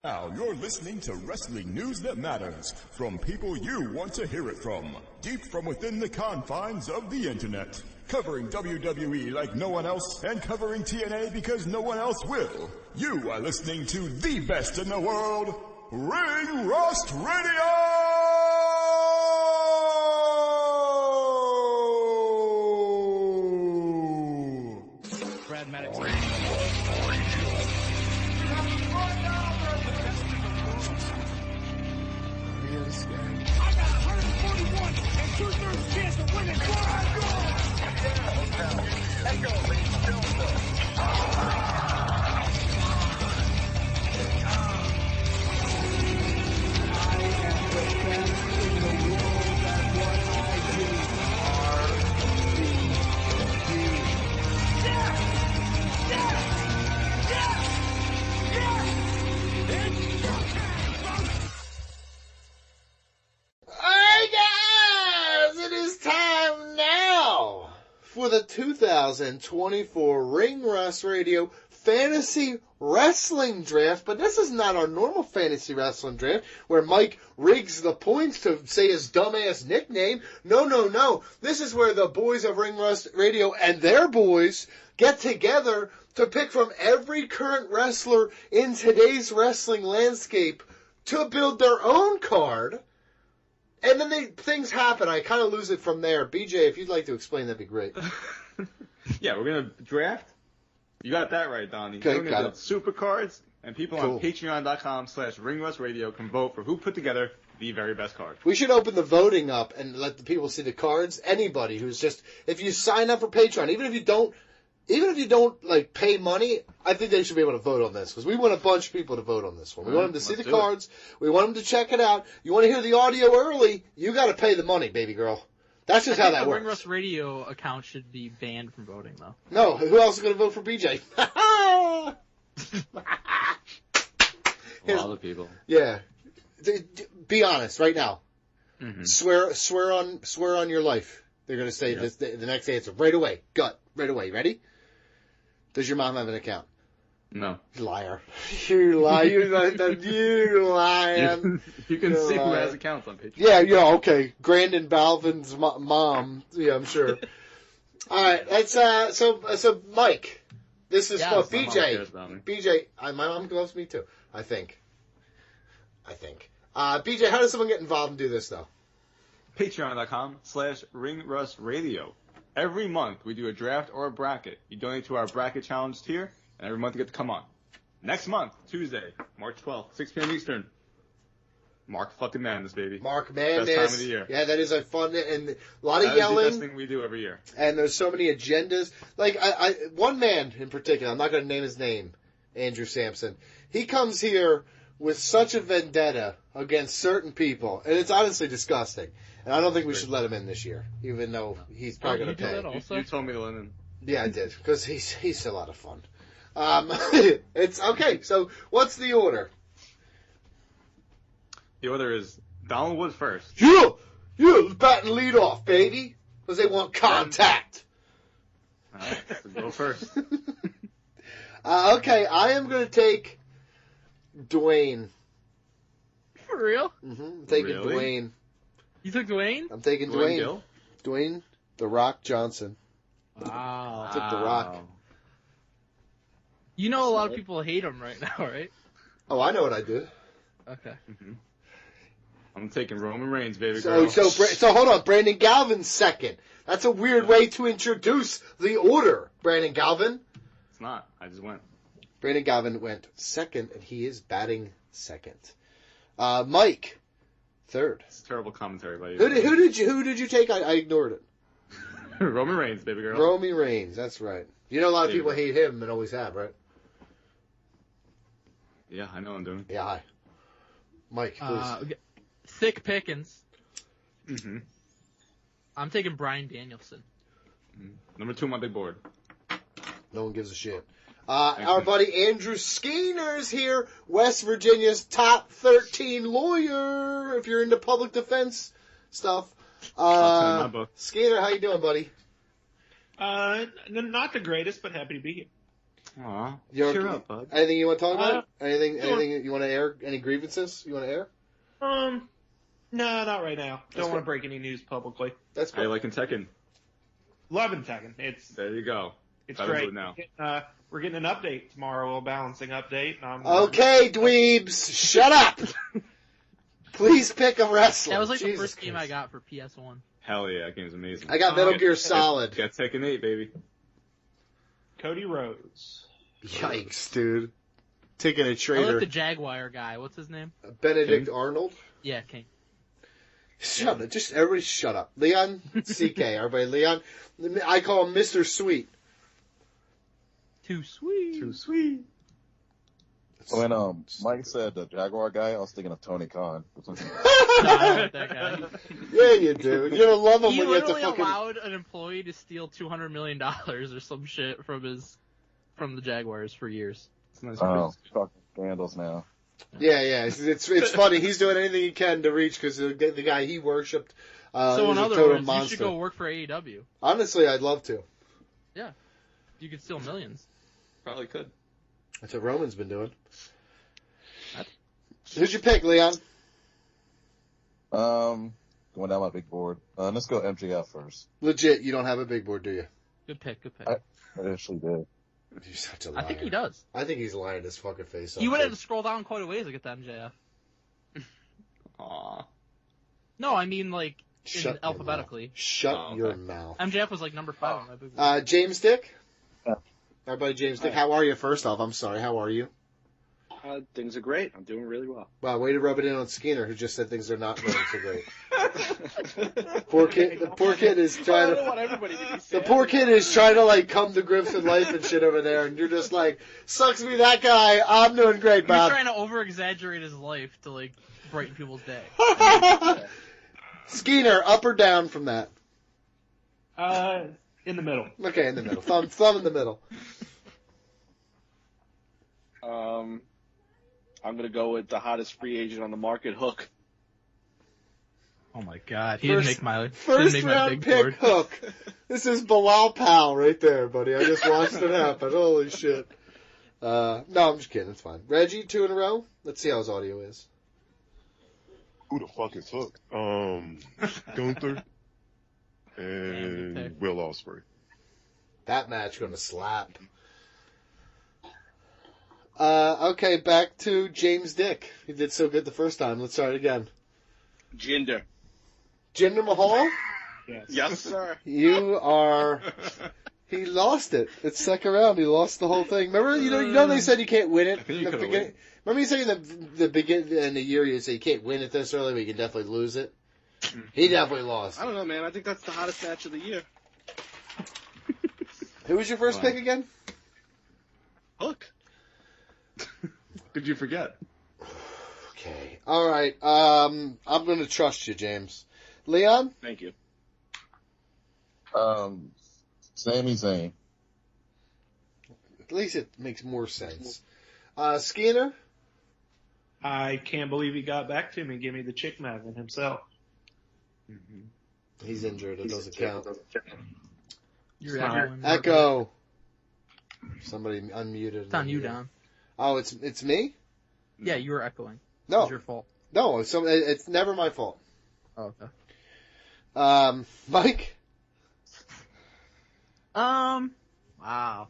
Now you're listening to wrestling news that matters from people you want to hear it from, deep from within the confines of the internet. Covering WWE like no one else and covering TNA because no one else will. You are listening to the best in the world, Ring Rust Radio! Brad Maddox. I got 141 and 2/3 chance of winning. For the 2024 Ring Rust Radio Fantasy Wrestling Draft, but this is not our normal Fantasy Wrestling Draft where Mike rigs the points to say his dumbass nickname. No. This is where the boys of Ring Rust Radio and their boys get together to pick from every current wrestler in today's wrestling landscape to build their own card. And then things happen. I kind of lose it from there. BJ, if you'd like to explain, that'd be great. Yeah, we're going to draft. You got that right, Donnie. Okay, we're going to build super cards, and people on patreon.com/ringrustradio can vote for who put together the very best card. We should open the voting up and let the people see the cards. Anybody who's just, if you sign up for Patreon, even if you don't like pay money, I think they should be able to vote on this because we want a bunch of people to vote on this one. We want them to see the cards. We want them to check it out. You want to hear the audio early? You got to pay the money, baby girl. That's just how that works. The Ring Rust Radio account should be banned from voting, though. No, who else is going to vote for BJ? A lot of people. Yeah, be honest right now. Mm-hmm. Swear on your life. They're going to say this, the next answer right away. Gut right away. Ready? Does your mom have an account? No. Liar. You lie. You lying. You can see who has accounts on Patreon. Yeah, okay. Grandin Balvin's mom. Yeah, I'm sure. All right, let's, so Mike, this is for BJ. BJ, my mom loves me too, I think. BJ, how does someone get involved and do this, though? Patreon.com/ringrustradio. Every month we do a draft or a bracket. You donate to our bracket challenge tier, and every month you get to come on. Next month, Tuesday, March 12th, 6 p.m. Eastern. Mark fucking Madness, baby. Mark Madness. Best time of the year. Yeah, that is a fun, and a lot of yelling. That is the best thing we do every year. And there's so many agendas. Like, one man in particular, I'm not going to name his name, Andrew Sampson. He comes here with such a vendetta against certain people, and it's honestly disgusting. And I don't think we should let him in this year, even though he's probably going to pay. You told me to let him in. Yeah, I did, because he's a lot of fun. It's okay. So, what's the order? The order is Donald Wood first. You bat and lead off, baby, because they want contact. All right, so go first. Okay, I am going to take Dwayne. For real? Mm-hmm. I'm taking Really? Dwayne. You took Dwayne? I'm taking Dwayne. Gill? Dwayne The Rock Johnson. Wow. I took The Rock. You know a lot of people hate him right now, right? Oh, I know what I did. Okay. Mm-hmm. I'm taking Roman Reigns, baby So girl. so hold on. Brandon Galvin's second. That's a weird way to introduce the order, Brandon Galvin. It's not. I just went. Brandon Galvin went second, and he is batting second. Mike, third. It's terrible commentary by you. Who did you take? I ignored it. Roman Reigns, baby girl. Romy Reigns, that's right. You know a lot of people hate him and always have, right? Yeah, I know what I'm doing. Yeah, hi. Mike, please. Thick Pickens. Mm-hmm. I'm taking Bryan Danielson. Number 2 on my big board. No one gives a shit. Our buddy Andrew Skeener's here, West Virginia's top 13 lawyer, if you're into public defense stuff. Skeener, how you doing, buddy? Not the greatest, but happy to be here. Aw, You're- cheer up, bud. Anything you want to talk about? Anything sure. you want to air? Any grievances you want to air? No, not right now. That's Don't want cool. to break any news publicly. That's How you cool. liking Tekken? Loving Tekken. It's There you go. Better great. now. We're getting an update tomorrow, a balancing update. Okay, dweebs, shut up. Please pick a wrestler. That was like the Jesus first game I Christ. got for PS1. Hell yeah, that game's amazing. I got Metal Oh, Gear Solid. Got Tekken 8, baby. Cody Rhodes. Yikes, dude. Taking a I like traitor. the Jaguar guy. What's his name? Benedict King? Arnold. Yeah, King. Shut up. Just everybody shut up. Leon CK. Everybody, Leon. I call him Mr. Sweet. Too sweet. Too sweet. When Mike said the Jaguar guy, I was thinking of Tony Khan. No, I don't like that guy. Yeah, you do. You're gonna love him He when you have to literally fucking. allowed an employee to steal $200 million or some shit from the Jaguars for years. It's a nice Oh, place. fucking scandals now. Yeah. It's funny. He's doing anything he can to reach because the guy he worshipped. So in is a other total words, monster. you should go work for AEW. Honestly, I'd love to. You could steal millions. Probably could. That's what Roman's been doing. What? Who'd you pick, Leon? Going down my big board. Let's go MJF first. Legit, you don't have a big board, do you? Good pick. I actually did. You're such a I liar. think he does. I think he's lying his fucking face off. You would have to scroll down quite a ways to get to MJF. Aw. No, I mean like Shut your alphabetically. mouth. Shut Oh, okay. your mouth. MJF was like number 5 on my big board. James Dick? Yeah. Everybody, James Dick. How are you, first off? I'm sorry. How are you? Things are great. I'm doing really well. Wow, way to rub it in on Skinner, who just said things are not going so great. The poor kid is I trying don't to. want everybody to be The sad. poor kid is trying to like come to grips with life and shit over there, and you're just like, sucks to be that guy. I'm doing great, He's Bob. trying to over-exaggerate his life to like brighten people's day. Skinner, up or down from that? In the middle. Okay, in the middle. Thumb in the middle. I'm gonna go with the hottest free agent on the market, Hook. Oh my god, he First- didn't make First my round big pick, board. Hook. This is Bilal Powell right there, buddy. I just watched it happen. Holy shit. No, I'm just kidding. It's fine. Reggie, 2 in a row. Let's see how his audio is. Who the fuck is Hook? Gunther and pick. Will Ospreay. That match gonna slap. Okay, back to James Dick. He did so good the first time. Let's start again. Jinder. Jinder Mahal, Yes. Yes, sir. you are. He lost it. It's second round. He lost the whole thing. Remember, you know they said you can't win it. I think in you the could've beginning. Remember you saying the beginning in the year you say you can't win it this early, but you can definitely lose it. He definitely lost. I don't know, man. I think that's the hottest match of the year. Who was your first Wow. pick again? Hook. Could you forget? Okay. All right. I'm going to trust you, James. Leon? Thank you. Sami Zayn. At least it makes more sense. Skinner? I can't believe he got back to me and gave me the chick magnet himself. He's injured. It doesn't count. You're Smart. echoing. Echo. Somebody unmuted. It's on you, Don. Oh, it's me? Yeah, you were echoing. No. It's your fault. No, it's never my fault. Oh, okay. Mike? Wow.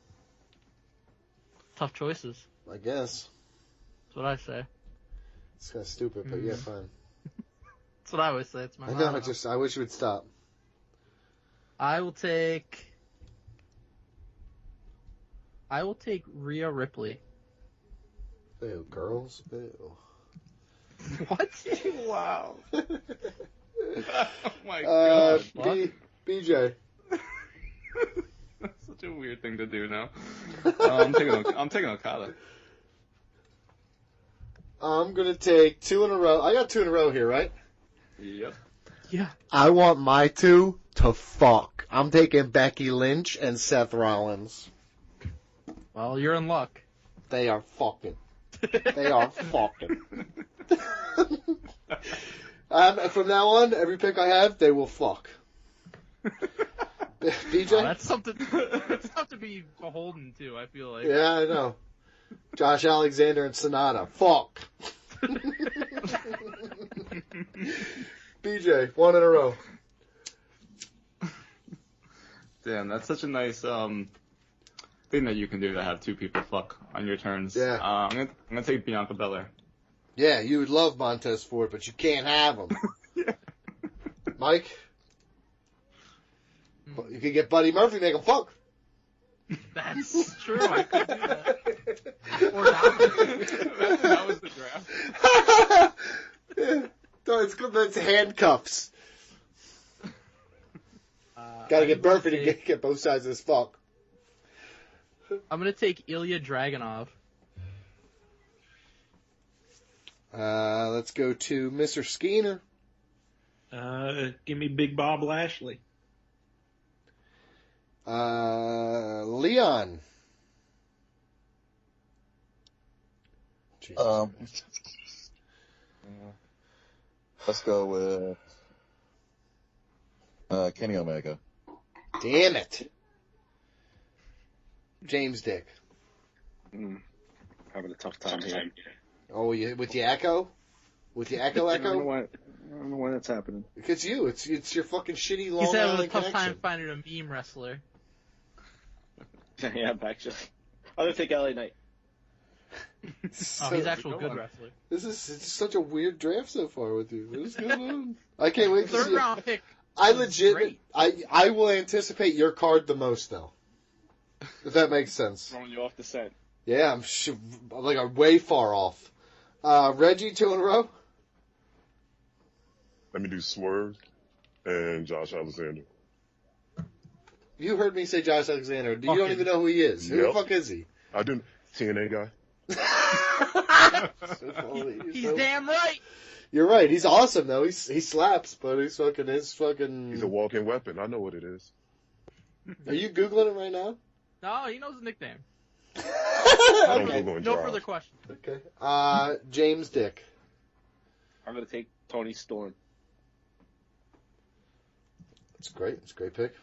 Tough choices. I guess. That's what I say. It's kind of stupid, but yeah, fine. That's what I always say. It's my I know, motto. I wish you would stop. I will take Rhea Ripley. Ew, girls? Ew. What? Wow. Oh my god. BJ. That's such a weird thing to do now. I'm taking Okada. I'm going to take 2 in a row. I got 2 in a row here, right? Yep. Yeah. I want my 2 to fuck. I'm taking Becky Lynch and Seth Rollins. Well, you're in luck. They are fucking. They are fucking. From now on, every pick I have, they will fuck. BJ? Oh, that's something. That's tough to be beholden to. I feel like. Yeah, I know. Josh Alexander and Sonata. Fuck. BJ, 1 in a row. Damn, that's such a nice thing that you can do to have two people fuck on your turns. Yeah. I'm gonna take Bianca Belair. Yeah, you would love Montez Ford, but you can't have him. Yeah. Mike? You could get Buddy Murphy, make him fuck. That's true. I could do that. Or Dominic. That was the draft. Yeah. No, it's good. That's handcuffs. Gotta get Murphy to get both sides of this fuck. I'm gonna take Ilya Dragunov. Let's go to Mr. Skeeter. Give me Big Bob Lashley. Leon. Let's go with Kenny Omega. Damn it. James Dick. Having a tough time here. Oh, with the echo? With the echo? I don't know why that's happening. It's you. It's your fucking shitty Long He's having a Island tough connection. time finding a meme wrestler. Yeah, actually. I'm gonna take LA Knight. Oh, he's actually a good wrestler. It's such a weird draft so far with you. What is going on? I can't wait to Third see it. round pick. I legit, Great. I will anticipate your card the most though. If that makes sense. Throwing you off the scent. Yeah, I'm way far off. Reggie, 2 in a row. Let me do Swerve and Josh Alexander. You heard me say Josh Alexander. You don't even know who he is. Who the Yep. fuck is he? I didn't. TNA guy. He's damn right. You're right. He's awesome though. He slaps, but he's fucking. He's a walking weapon. I know what it is. Are you googling it right now? No, he knows his nickname. Don't Okay. Google and No drive. further questions. Okay. James Dick. I'm gonna take Tony Storm. That's great. That's a great pick.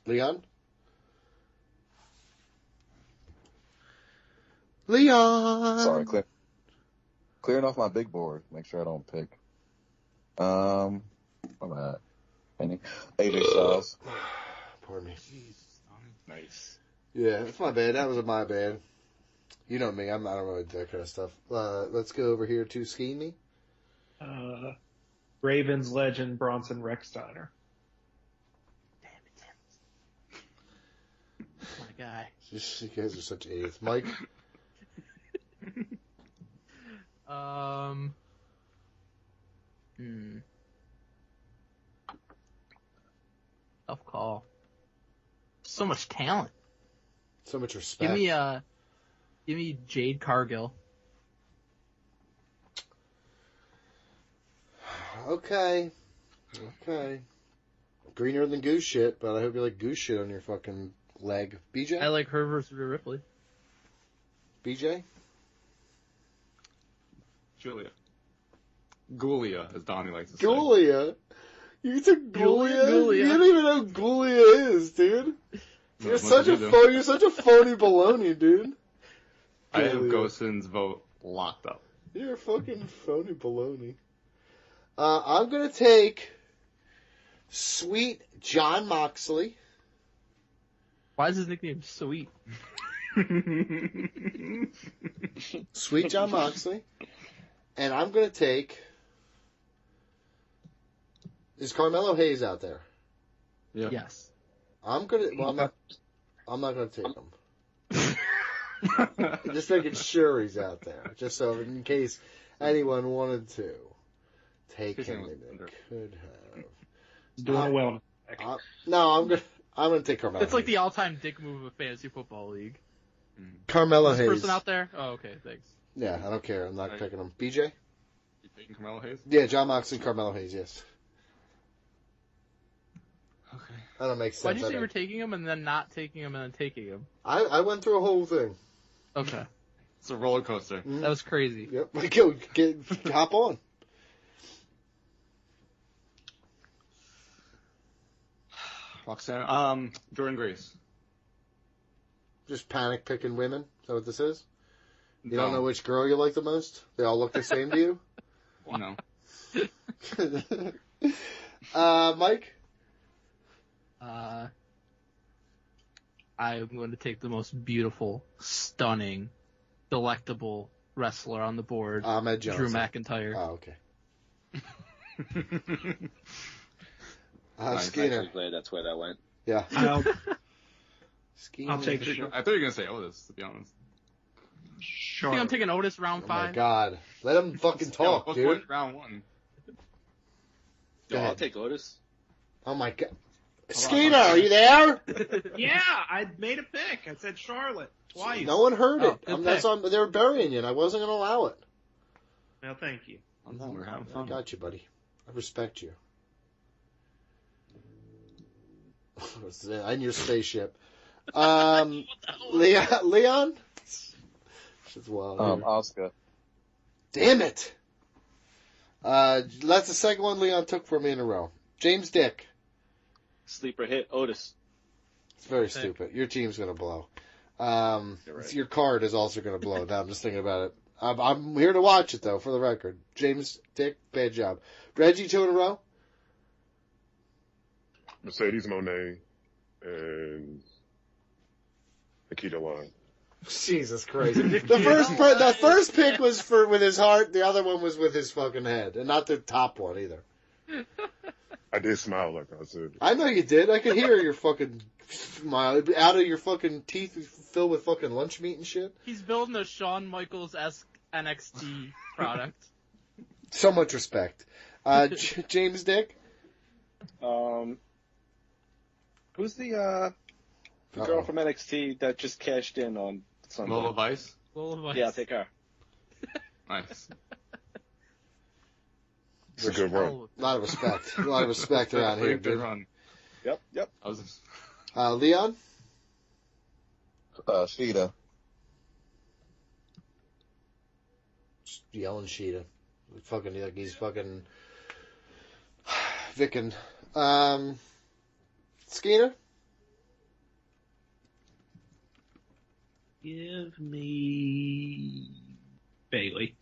Leon. Leon. Sorry, clearing off my big board. Make sure I don't pick. I'm at any AJ Styles. Pardon me. Nice. Yeah, it's my bad. That was my bad. You know me. I don't really do that kind of stuff. Let's go over here to Skeeny. Ravens legend Bronson Rechsteiner. My guy. You guys are such idiots. Mike. Tough call. So much talent. So much respect. Give me Jade Cargill. Okay. Greener than goose shit, but I hope you like goose shit on your fucking leg. BJ? I like her versus Rhea Ripley. BJ? Gulia, as Donnie likes to say. Gulia? You took Gulia? Gulia. You don't even know who Gulia is, dude. No, You're what such did a you do? you're such a phony baloney, dude. I have Gulia. Ghostin's vote locked up. You're a fucking phony baloney. I'm gonna take Sweet John Moxley. Why is his nickname Sweet? Sweet John Moxley. And I'm gonna take. Is Carmelo Hayes out there? Yeah. Yes. I'm gonna. Well, I'm not gonna take him. Just making sure he's out there, just so in case anyone wanted to take him, they could have. Doing well. No, I'm gonna take Carmelo. It's like the all-time dick move of a fantasy football league. Carmelo This Hayes. person out there? Oh, okay, thanks. Yeah, I don't care. I'm not picking him. BJ? You taking Carmelo Hayes? Yeah, John Moxley, Carmelo Hayes. Yes. Okay. That don't make sense. Why'd you say I you were don't- taking him and then not taking him and then taking him? I went through a whole thing. Okay. It's a roller coaster. That was crazy. Yep. Hop on. Roxanne. Jordan Grace. Just panic picking women? Is that what this is? You don't No. know which girl you like the most? They all look the same to you? No. Mike? I'm going to take the most beautiful, stunning, delectable wrestler on the board, Ahmed Johnson. Drew McIntyre. Oh, okay. I'm Skinner. actually glad that's where that went. Yeah. I'll take I thought you were gonna say Otis, to be honest. I Sure. think I'm taking Otis round Oh my 5. god. Let him fucking talk, Yo, dude. round 1. Go I'll ahead. take Otis. Oh my god. Skeeter, are you there? Yeah, I made a pick. I said Charlotte twice. No one heard Oh, it. good That's pick. on, they were burying you, and I wasn't going to allow it. No, thank you. We're having I fun. got you, buddy. I respect you. In your spaceship. Leon? Shit's wild. here. Oscar. Damn it! That's the second one Leon took for me in a row. James Dick. Sleeper hit, Otis. It's very stupid. Your team's going to blow. right. Your card is also going to blow. Now I'm just thinking about it. I'm here to watch it, though, for the record. James Dick, bad job. Reggie, 2 in a row? Mercedes Monet and Nikita Line. Jesus Christ. The first pick was with his heart. The other one was with his fucking head. And not the top one, either. I did smile like I said. I know you did. I could hear your fucking smile. Out of your fucking teeth filled with fucking lunch meat and shit. He's building a Shawn Michaels-esque NXT product. So much respect. James Dick? Who's the girl from NXT that just cashed in on Sunday? Lola Vice. Lola Vice. Yeah, I'll take her. Nice. It's a good run. A lot of respect. A lot of respect around here, Good dude. run. Yep. I was just, Leon? Sheeta. Just yelling Sheeta. Fucking, like he's fucking Vickin. Skeeter? Give me Bailey.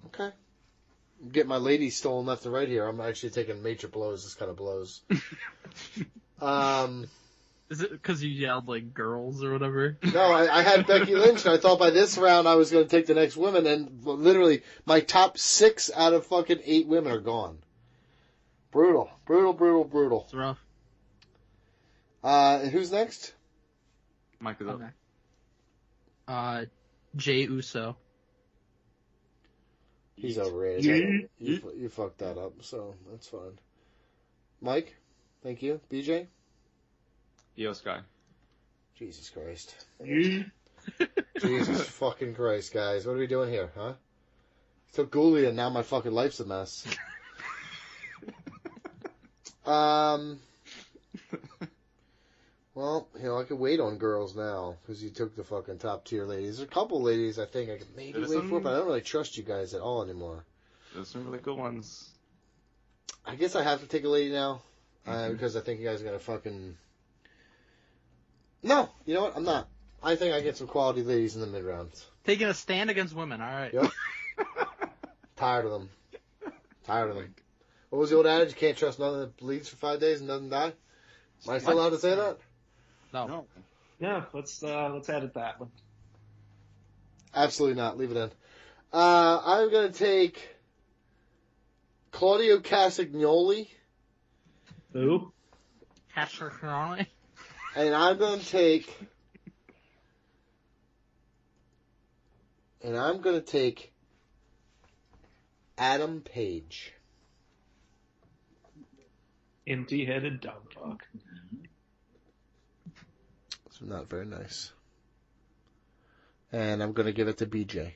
Okay. Get my ladies stolen left and right here. I'm actually taking major blows. This kind of blows. Is it because you yelled like girls or whatever? No, I had Becky Lynch, and I thought by this round I was going to take the next women, and literally my top 6 out of fucking 8 women are gone. Brutal. It's rough. And who's next? Mike is up. Okay. Jay Uso. He's overrated. You fucked that up, so that's fine. Mike? Thank you. BJ? Io Sky. Jesus Christ. Jesus Mm. fucking Christ, guys. What are we doing here, huh? Took Ghoulie and now my fucking life's a mess. Well, I could wait on girls now, because you took the fucking top tier ladies. There's a couple ladies I think I could maybe There's wait some- for, but I don't really trust you guys at all anymore. There's some really good ones. I guess I have to take a lady now, because I think you guys are going to fucking... No, you know what? I'm not. I think I get some quality ladies in the mid-rounds. Taking a stand against women, alright. Yep. Tired of them. What was the old adage? You can't trust nothing that bleeds for 5 days and doesn't die? Am I still allowed to say that? No. Yeah, let's edit that one. Absolutely not. Leave it in. I'm going to take Claudio Castagnoli, Who? Castagnoli. and I'm going to take Adam Page. Empty-headed dumb fuck. It's not very nice. And I'm going to give it to BJ.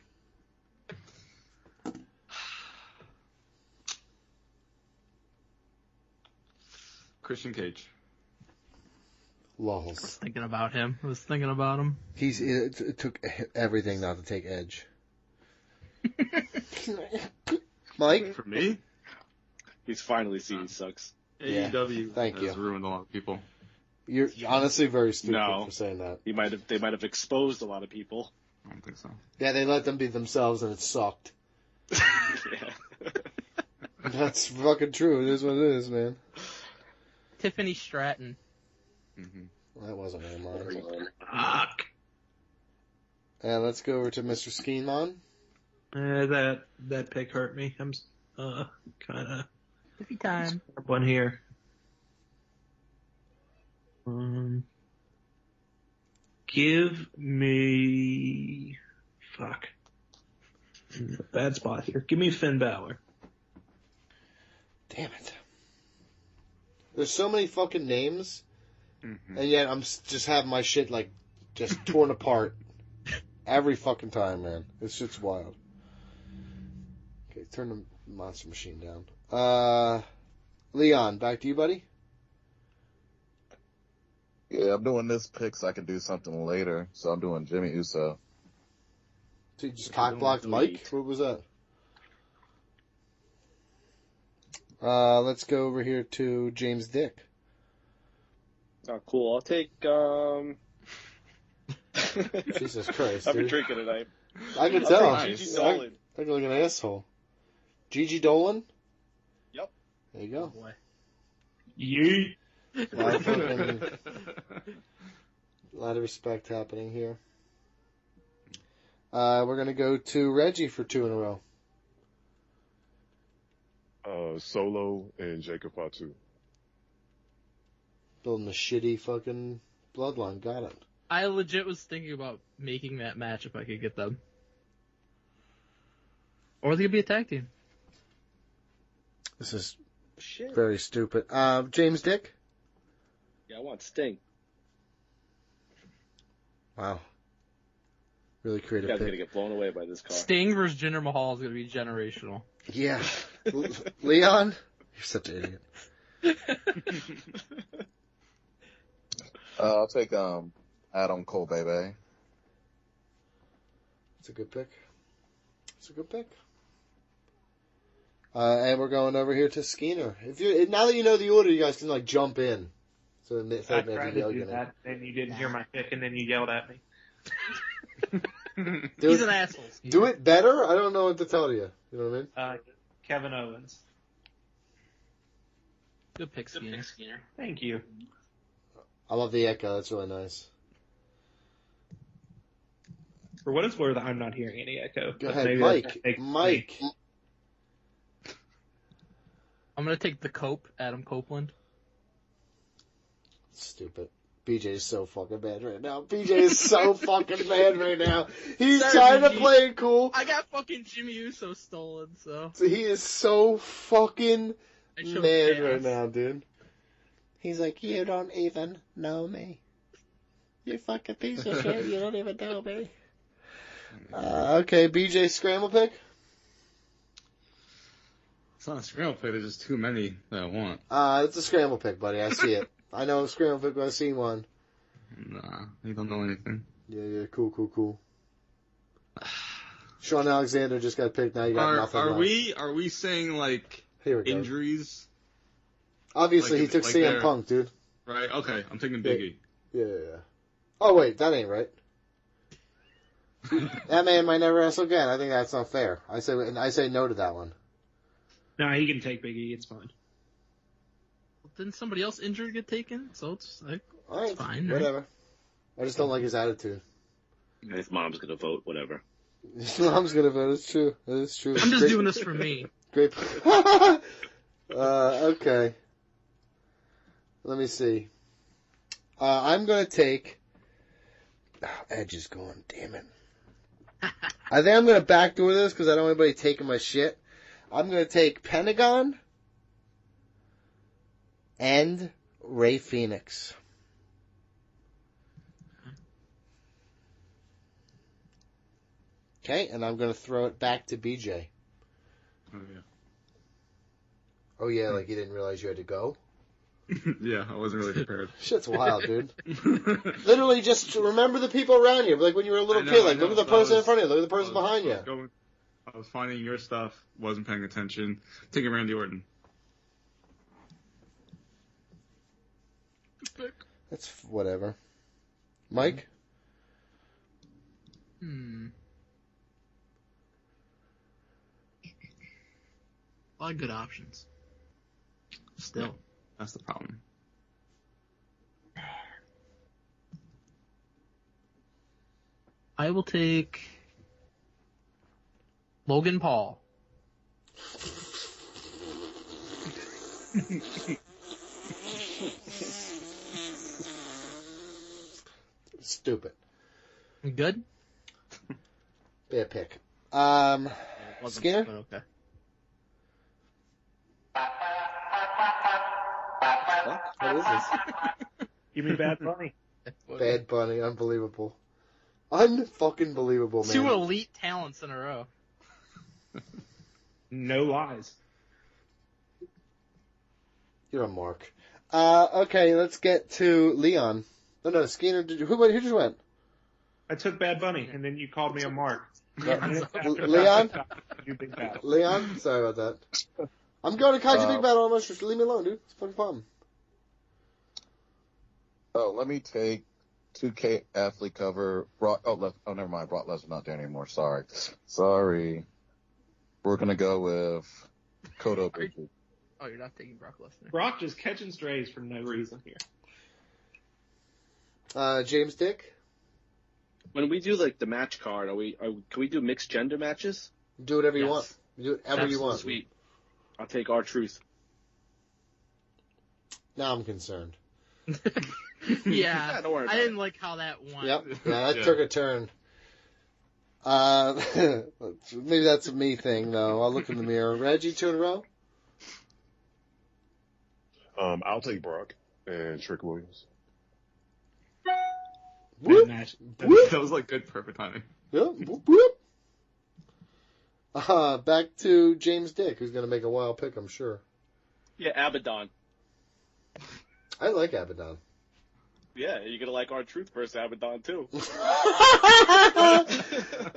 Christian Cage. I was Lols. thinking about him. It took everything not to take Edge. Mike? For me, He's finally seen he sucks. Yeah, AEW thank has you. ruined a lot of people. You're honestly very stupid No. for saying that. They might have exposed a lot of people. I don't think so. Yeah, they let them be themselves and it sucked. Yeah. That's fucking true. It is what it is, man. Tiffany Stratton. Mm-hmm. Well, that wasn't really mine. Fuck. And let's go over to Mr. Skeenmon. That pick hurt me. I'm kind of Every time. one here. Give me bad spot here. Give me Finn Balor. Damn it. There's so many fucking names, Mm-hmm. and yet I'm just having my shit, like, just torn apart every fucking time, man. This shit's wild. Okay, turn the monster machine down. Leon, back to you, buddy. Yeah, I'm doing this pick so I can do something later. So I'm doing Jimmy Uso. So you just cock-blocked Mike? What was that? Let's go over here to James Dick. Oh, cool. I'll take. Jesus Christ, I've been dude. drinking tonight. I can I'll tell. take Gigi Dolan. I look like an asshole. Gigi Dolan? Yep. There you go. Boy. Yeet. A lot of respect happening here. We're going to go to Reggie for 2 in a row. Solo and Jacob Fatu. Building a shitty fucking bloodline. Got it. I legit was thinking about making that match if I could get them. Or they could be a tag team. This is Shit. very stupid. James Dick? Yeah, I want Sting. Wow. Really You creative guys are pick. gonna get blown away by this car. Sting versus Jinder Mahal is going to be generational. Yeah. Leon? You're such an idiot. I'll take Adam Cole, baby. It's a good pick. It's a good pick. And we're going over here to Skeeter. Now that you know the order, you guys can like jump in. So I tried to do that, and you didn't hear my pick, and then you yelled at me. He's an asshole. Skeeter. Do it better? I don't know what to tell you. You know what I mean? Kevin Owens. Good pick, Skeeter. Thank you. I love the echo. That's really nice. For what it's worth, I'm not hearing any echo. Go but ahead, maybe Mike. that's- Mike. I'm going to take the Cope, Adam Copeland. Stupid. BJ is so fucking bad right now. BJ is so fucking bad right now. He's Sorry, trying to BG. play it cool. I got fucking Jimmy Uso stolen, so. So he is so fucking I chose mad chaos. right now, dude. He's like, you don't even know me. You fucking piece of shit. You don't even know me. Okay, BJ scramble pick. It's not a scramble pick. There's just too many that I want. It's a scramble pick, buddy. I see it. I know a scramble pick when I see one. Nah, you don't know anything. Yeah, cool. Sean Alexander just got picked. Now you got nothing left. Are we saying like Here we go. injuries? Obviously, like he if- took like CM they're- Punk, dude. Right. Okay. I'm taking Biggie. Yeah. Oh, wait, that ain't right. That man might never wrestle again. I think that's not fair. I say no to that one. No, he can take Big E. It's fine. Didn't somebody else injured get taken? So it's like, All right, fine, right? whatever. I just don't like his attitude. His mom's gonna vote, whatever. His mom's gonna vote. It's true. It is true. I'm just Great- doing this for me. Great. Okay. Let me see. I'm gonna take. Oh, Edge is going. Damn it. I think I'm gonna backdoor this because I don't want anybody taking my shit. I'm gonna take Pentagon and Ray Phoenix. Okay, and I'm gonna throw it back to BJ. Oh yeah. Oh yeah, like you didn't realize you had to go? Yeah, I wasn't really prepared. Shit's wild, dude. Literally just remember the people around you. Like when you were a little kid, like look at the person in front of you, look at the person behind you. I was finding your stuff, wasn't paying attention. Taking Randy Orton. That's whatever. Mike? A lot of good options. Still. That's the problem. I will take Logan Paul. Stupid. Good? Bad pick. Wasn't, Skinner? but okay. What is this? Give me Bad Bunny. Bad Bunny. Unbelievable. Unfucking believable, man. Two elite talents in a row. No lies. You're a mark. Okay, let's get to Leon. No, Skinner. Who just went? I took Bad Bunny, and then you called me a mark. Leon? You big bad. Leon? Sorry about that. I'm going to Kaiju Big Battle almost. Just leave me alone, dude. It's a fucking problem. Oh, let me take 2K athlete cover. Never mind. Brock Lesnar not there anymore. Sorry. We're gonna go with Kota Ibushi. Oh, you're not taking Brock Lesnar. Brock just catching strays for no reason here. James Dick? When we do like the match card, can we do mixed gender matches? Do whatever you Yes. want. Do whatever you want. Sweet. I'll take R-Truth. Now I'm concerned. Yeah, don't worry I about didn't like how that went. Yep. Yeah, that took a turn. Maybe that's a me thing, though. I'll look in the mirror. Reggie, 2 in a row? I'll take Brock and Trick Williams. Whoop. Match. Whoop. That was like good, perfect timing. Yep. Whoop, whoop. Back to James Dick, who's going to make a wild pick, I'm sure. Yeah, Abaddon. I like Abaddon. Yeah, you're gonna like R-Truth versus Abaddon too.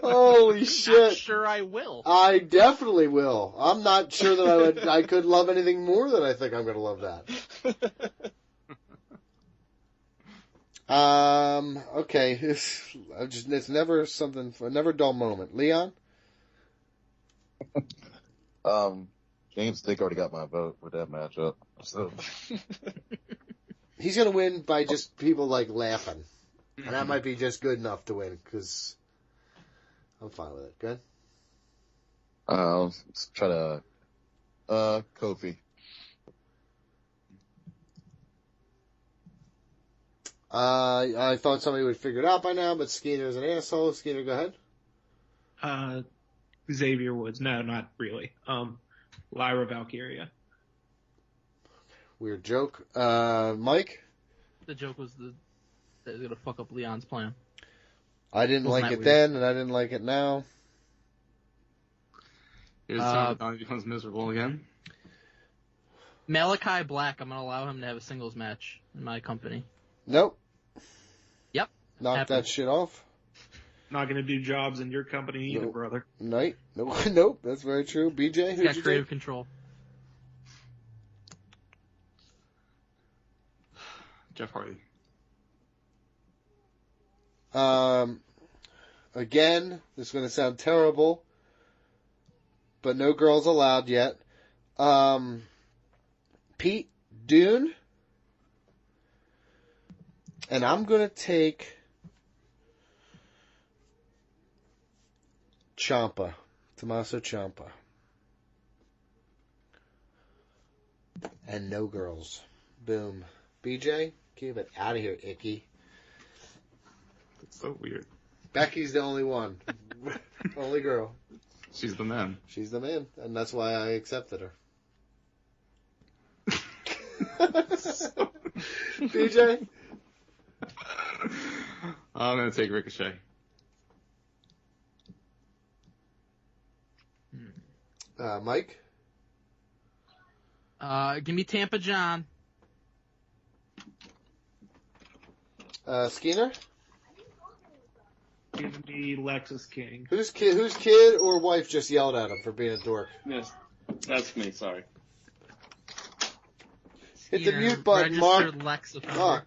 Holy shit. Not sure I will. I definitely will. I'm not sure that I could love anything more than I think I'm going to love that. Okay. It's never never a dull moment. Leon? James Dick already got my vote with that matchup. So He's going to win by just people like laughing. And that might be just good enough to win, because I'm fine with it. Good? let's try to Kofi. I thought somebody would figure it out by now, but Skinner's an asshole. Skinner, go ahead. Xavier Woods. No, not really. Lyra Valkyria. Weird joke. Mike? The joke was that it was going to fuck up Leon's plan. I didn't Wasn't like that it weird? then, and I didn't like it now. Here's time Donnie becomes miserable again. Malachi Black, I'm going to allow him to have a singles match in my company. Nope. Yep. Knock Happened. that shit off. Not going to do jobs in your company either, Nope. brother. Nope. Nope. That's very true. BJ, He's who'd got you creative take? control. Jeff Hardy. Again, this is going to sound terrible, but no girls allowed yet. Pete Dunne. And I'm going to take Ciampa. Tommaso Ciampa. And no girls. Boom. BJ, keep it out of here, Icky. That's so weird. Becky's the only one. Only girl. She's the man. She's the man, and that's why I accepted her. BJ? I'm going to take Ricochet. Mike? Give me Tampa John. Skinner? Give me Lexus King. Whose kid or wife just yelled at him for being a dork? Yes, that's me. Sorry. Hit the mute button, Mark. Registered Lex offender. Fuck.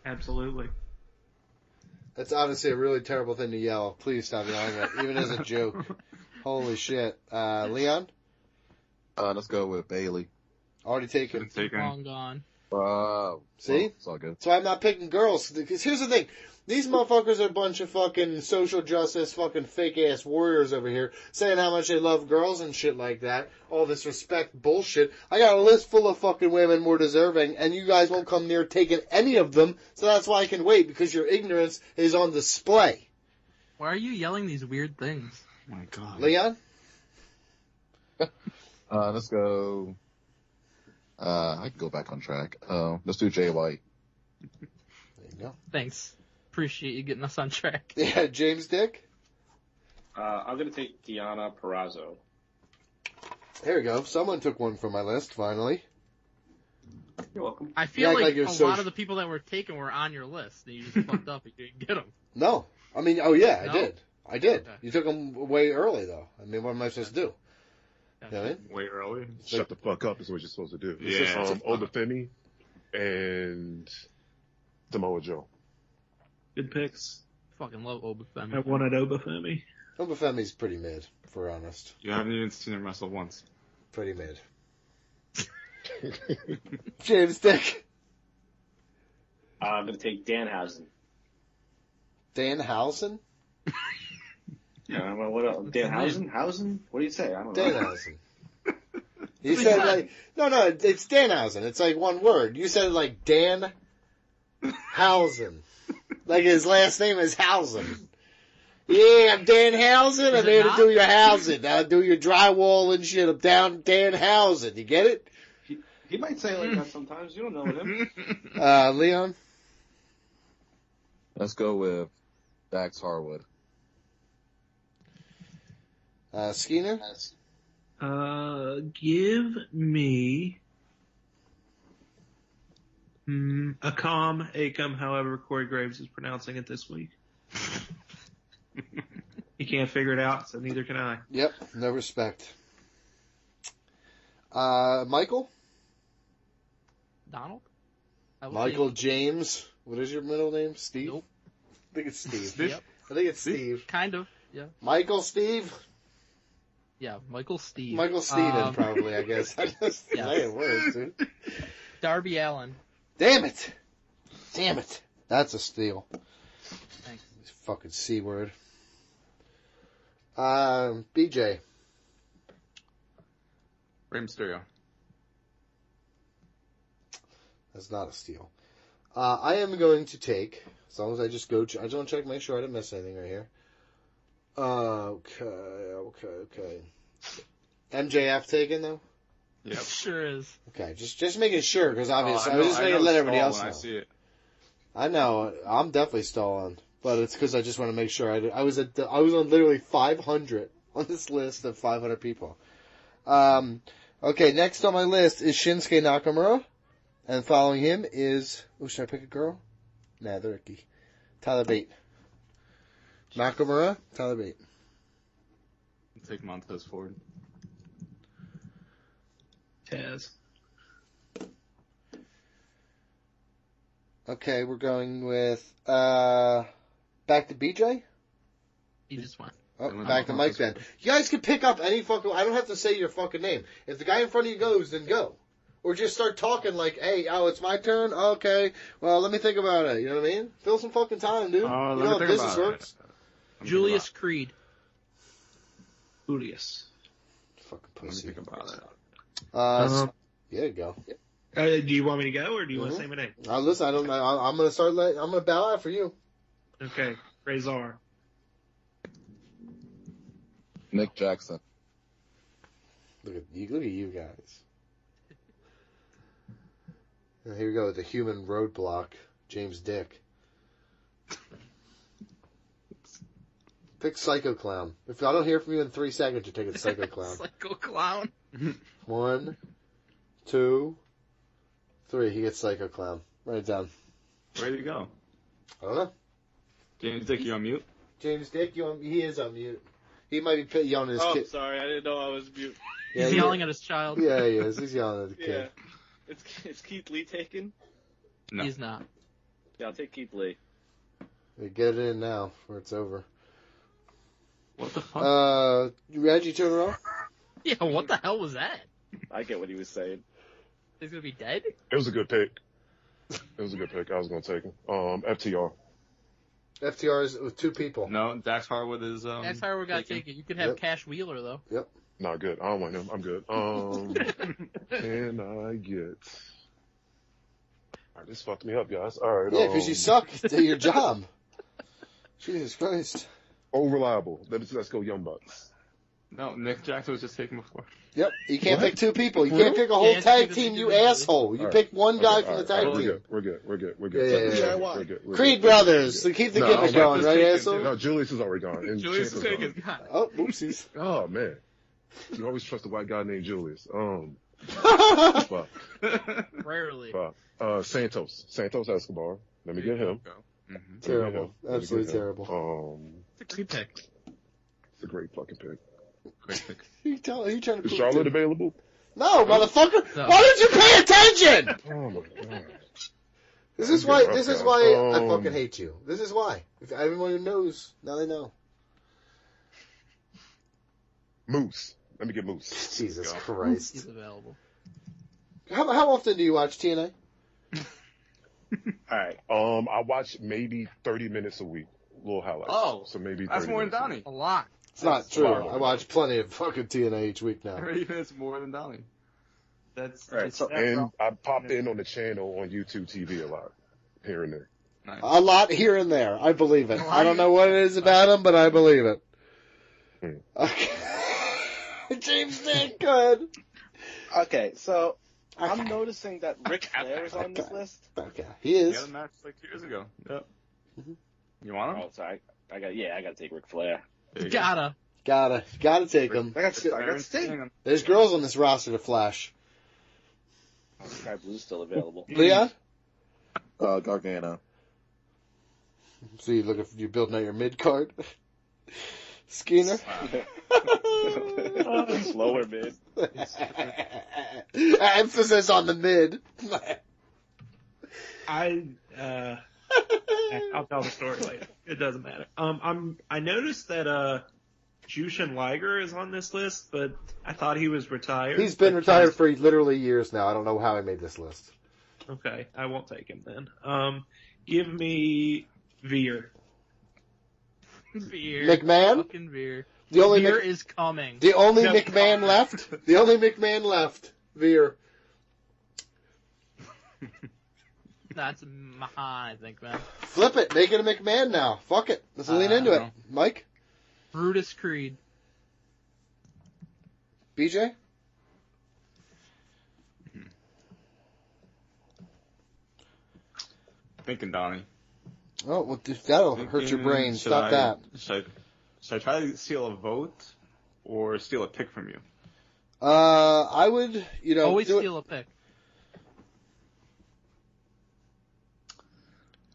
Absolutely. That's honestly a really terrible thing to yell. Please stop yelling it, even as a joke. Holy shit. Leon? Let's go with Bailey. Already taken. Long gone. See? Well, it's all good. That's why I'm not picking girls. Because here's the thing. These motherfuckers are a bunch of fucking social justice, fucking fake-ass warriors over here, saying how much they love girls and shit like that. All this respect bullshit. I got a list full of fucking women more deserving, and you guys won't come near taking any of them, so that's why I can wait, because your ignorance is on display. Why are you yelling these weird things? Oh my god. Leon? Let's go. I can go back on track. Let's do Jay White. There you go. Thanks. Appreciate you getting us on track. Yeah, James Dick? I'm gonna take Deonna Purrazzo. There we go. Someone took one from my list, finally. You're welcome. I feel act like like you're a so lot of the people that were taken were on your list, and you just fucked up and you didn't get them. No. I mean, oh yeah, I No? did. I did. Okay. You took them way early, though. I mean, what am I supposed to do? You know what I mean? Way early. Shut the fuck up is what you're supposed to do. Yeah. Obafemi and Samoa Joe. Good picks. Fucking love I Obafemi. wanted Obafemi. Obafemi's pretty mid, if we're honest. You haven't even seen him wrestle once. Pretty mid. James Dick. I'm gonna take Danhausen. Danhausen? Yeah, I don't know what else. Danhausen? Hausen? What do you say? I don't know. Danhausen. You said like, no, it's Danhausen. It's like one word. You said it like Dan Hausen. Like his last name is Hausen. Yeah, I'm Danhausen. I'm here to do your housing. I'll do your drywall and shit. I'm down Danhausen. You get it? He might say it like that sometimes. You don't know him. Leon? Let's go with Dax Harwood. Skeeter? Give me Acom, however Corey Graves is pronouncing it this week. He can't figure it out, so neither can I. Yep, no respect. Michael? Donald? Michael James. What is your middle name? Steve? Nope. I think it's Steve. Steve? Yep. I think it's Steve. Kind of, yeah. Michael Steve? Yeah, Michael Steve. Michael Steven, probably, I guess. I just Yeah. saying words, dude. Darby Allin. Damn it! Damn it! That's a steal. Thanks. This fucking C word. BJ. Rey Mysterio. That's not a steal. I am going to take, as long as I just go, I just want to check, make sure I didn't miss anything right here. Okay. MJF taken, though? Yep. Sure is. Okay, just making sure, because obviously, I I was just making to let everybody else know. I see it. I know, I'm definitely stalling, but it's because I just want to make sure. I was on literally 500 on this list of 500 people. Okay, next on my list is Shinsuke Nakamura, and following him is, should I pick a girl? Nah, they're icky. Tyler Bate. Nakamura, Tyler Bate. Take Montez Ford. Taz. Okay, we're going with, back to BJ? He just went. Oh, back to Mike then. You guys can pick up any fucking, I don't have to say your fucking name. If the guy in front of you goes, then go. Or just start talking like, hey, it's my turn? Okay, well, let me think about it. You know what I mean? Fill some fucking time, dude. You know how business works. Julius Creed. Julius. Fucking Let me pussy. think about it. Yeah, go. Do you want me to go, or do you want to say my name? Listen, I don't know. I'm gonna start. I'm gonna bow out for you. Okay, Razor. Nick Jackson. Look at you guys. And here we go with the human roadblock, James Dick. Pick Psycho Clown. If I don't hear from you in 3 seconds, you're taking Psycho Clown. Psycho Clown. 1, 2, 3. He gets Psycho Clown. Write it down. Where did he go? I don't know. James Dick, you on mute? James Dick, he is on mute. He might be yelling at his kid. Sorry, I didn't know I was mute. Yeah, He's yelling at his child. Yeah, he is. He's yelling at the kid. Yeah. Is Keith Lee taken? No. He's not. Yeah, I'll take Keith Lee. Get it in now, or it's over. What the fuck? Reggie, turn it off. Yeah, what the hell was that? I get what he was saying. He's gonna be dead? It was a good pick. I was going to take him. FTR. FTR is with 2 people. No, Dax Harwood is. That's how we're gonna take it. You could have Cash Wheeler though. Yep. Not good. I don't want him. I'm good. Can I get... All right, this fucked me up, guys. All right. Yeah, because you suck at your job. Jesus Christ. Oh, reliable. Let's go Young Bucks. No, Nick Jackson was just taken before. Yep. You can't What? pick 2 people. You can't pick a whole tag team, you asshole. You pick one guy from the tag team. We're good. Yeah. We're good. Creed Brothers. So keep the gimmick going, right, asshole? No, Julius is already gone. And Julius Champ is is taken. gone. Oh, oopsies. Oh, man. You always trust a white guy named Julius. Fuck. Rarely. Fuck. Santos Escobar. Let me get him. Mm-hmm. Terrible. Absolutely terrible. It's a great pick. It's a great fucking pick. Great pick. You trying to Is prove Charlotte it. available? No, motherfucker. No. Why don't you pay attention? Oh my god. This is why I fucking hate you. This is why. If everyone who knows, now they know. Moose. Let me get Moose. Jesus Go. Christ. He's available. How often do you watch TNA? Alright. I watch maybe 30 minutes a week. Little highlights. Oh, so maybe 30 That's more than minutes a Donnie. week. A lot. It's not true. Wow. I watch plenty of fucking TNA each week now. 30 minutes more than Donnie. That's Right, just so- And I pop in on the channel on YouTube TV a lot, here and there. Nice. A lot here and there. I believe it. I don't know what it is about him, but I believe it. Okay. James Dick, good. Okay, so I'm noticing that Ric Flair is on this list. Okay, he He is. had a match like 2 years ago. Yep. You want him? Oh, sorry. I gotta take Ric Flair. There you go. Gotta take him. I got Sting. Hang on. There's girls on this roster to flash. Sky Blue's still available. Leon? Gargano. So you building out your mid card? Skinner? Lower mid. Emphasis on the mid. I'll tell the story later. It doesn't matter. I noticed that Jushin Liger is on this list, but I thought he was retired. He's been retired for literally years now. I don't know how he made this list. Okay, I won't take him then. Give me Veer. Veer. McMahon? Fucking Veer. The only Veer is coming. The only No. McMahon left? The only McMahon left. Veer. That's Mahan, I think, man. Flip it. Make it a McMahon now. Fuck it. Let's lean into it. no. Mike? Brutus Creed. BJ? Thinking Donnie. Oh, well, that'll hurt your brain. Stop that. Should I try to steal a vote or steal a pick from you? I would, Always do steal a pick.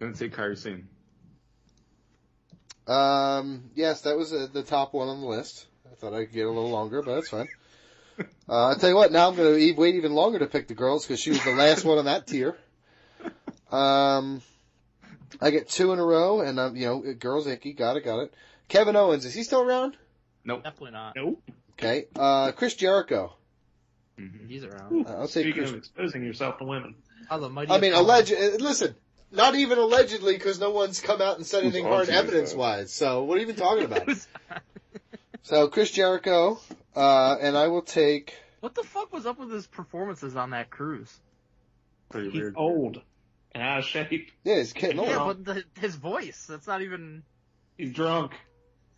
I'm going to say Kyrie Sane. Yes, that was the top one on the list. I thought I could get a little longer, but that's fine. I'll tell you what, now I'm going to wait even longer to pick the girls because she was the last one on that tier. I get 2 in a row, and, girls icky, got it. Kevin Owens, is he still around? Nope. Definitely not. Nope. Okay. Chris Jericho. He's around. I'll say Speaking Chris. of exposing yourself to women. Oh, the mighty. I mean, listen, not even allegedly because no one's come out and said anything Who's hard on to evidence-wise. So what are you even talking about? So Chris Jericho, and I will take... What the fuck was up with his performances on that cruise? Pretty He's weird. old and out of shape. Yeah, he's getting old. Yeah, but his voice, that's not even... He's drunk.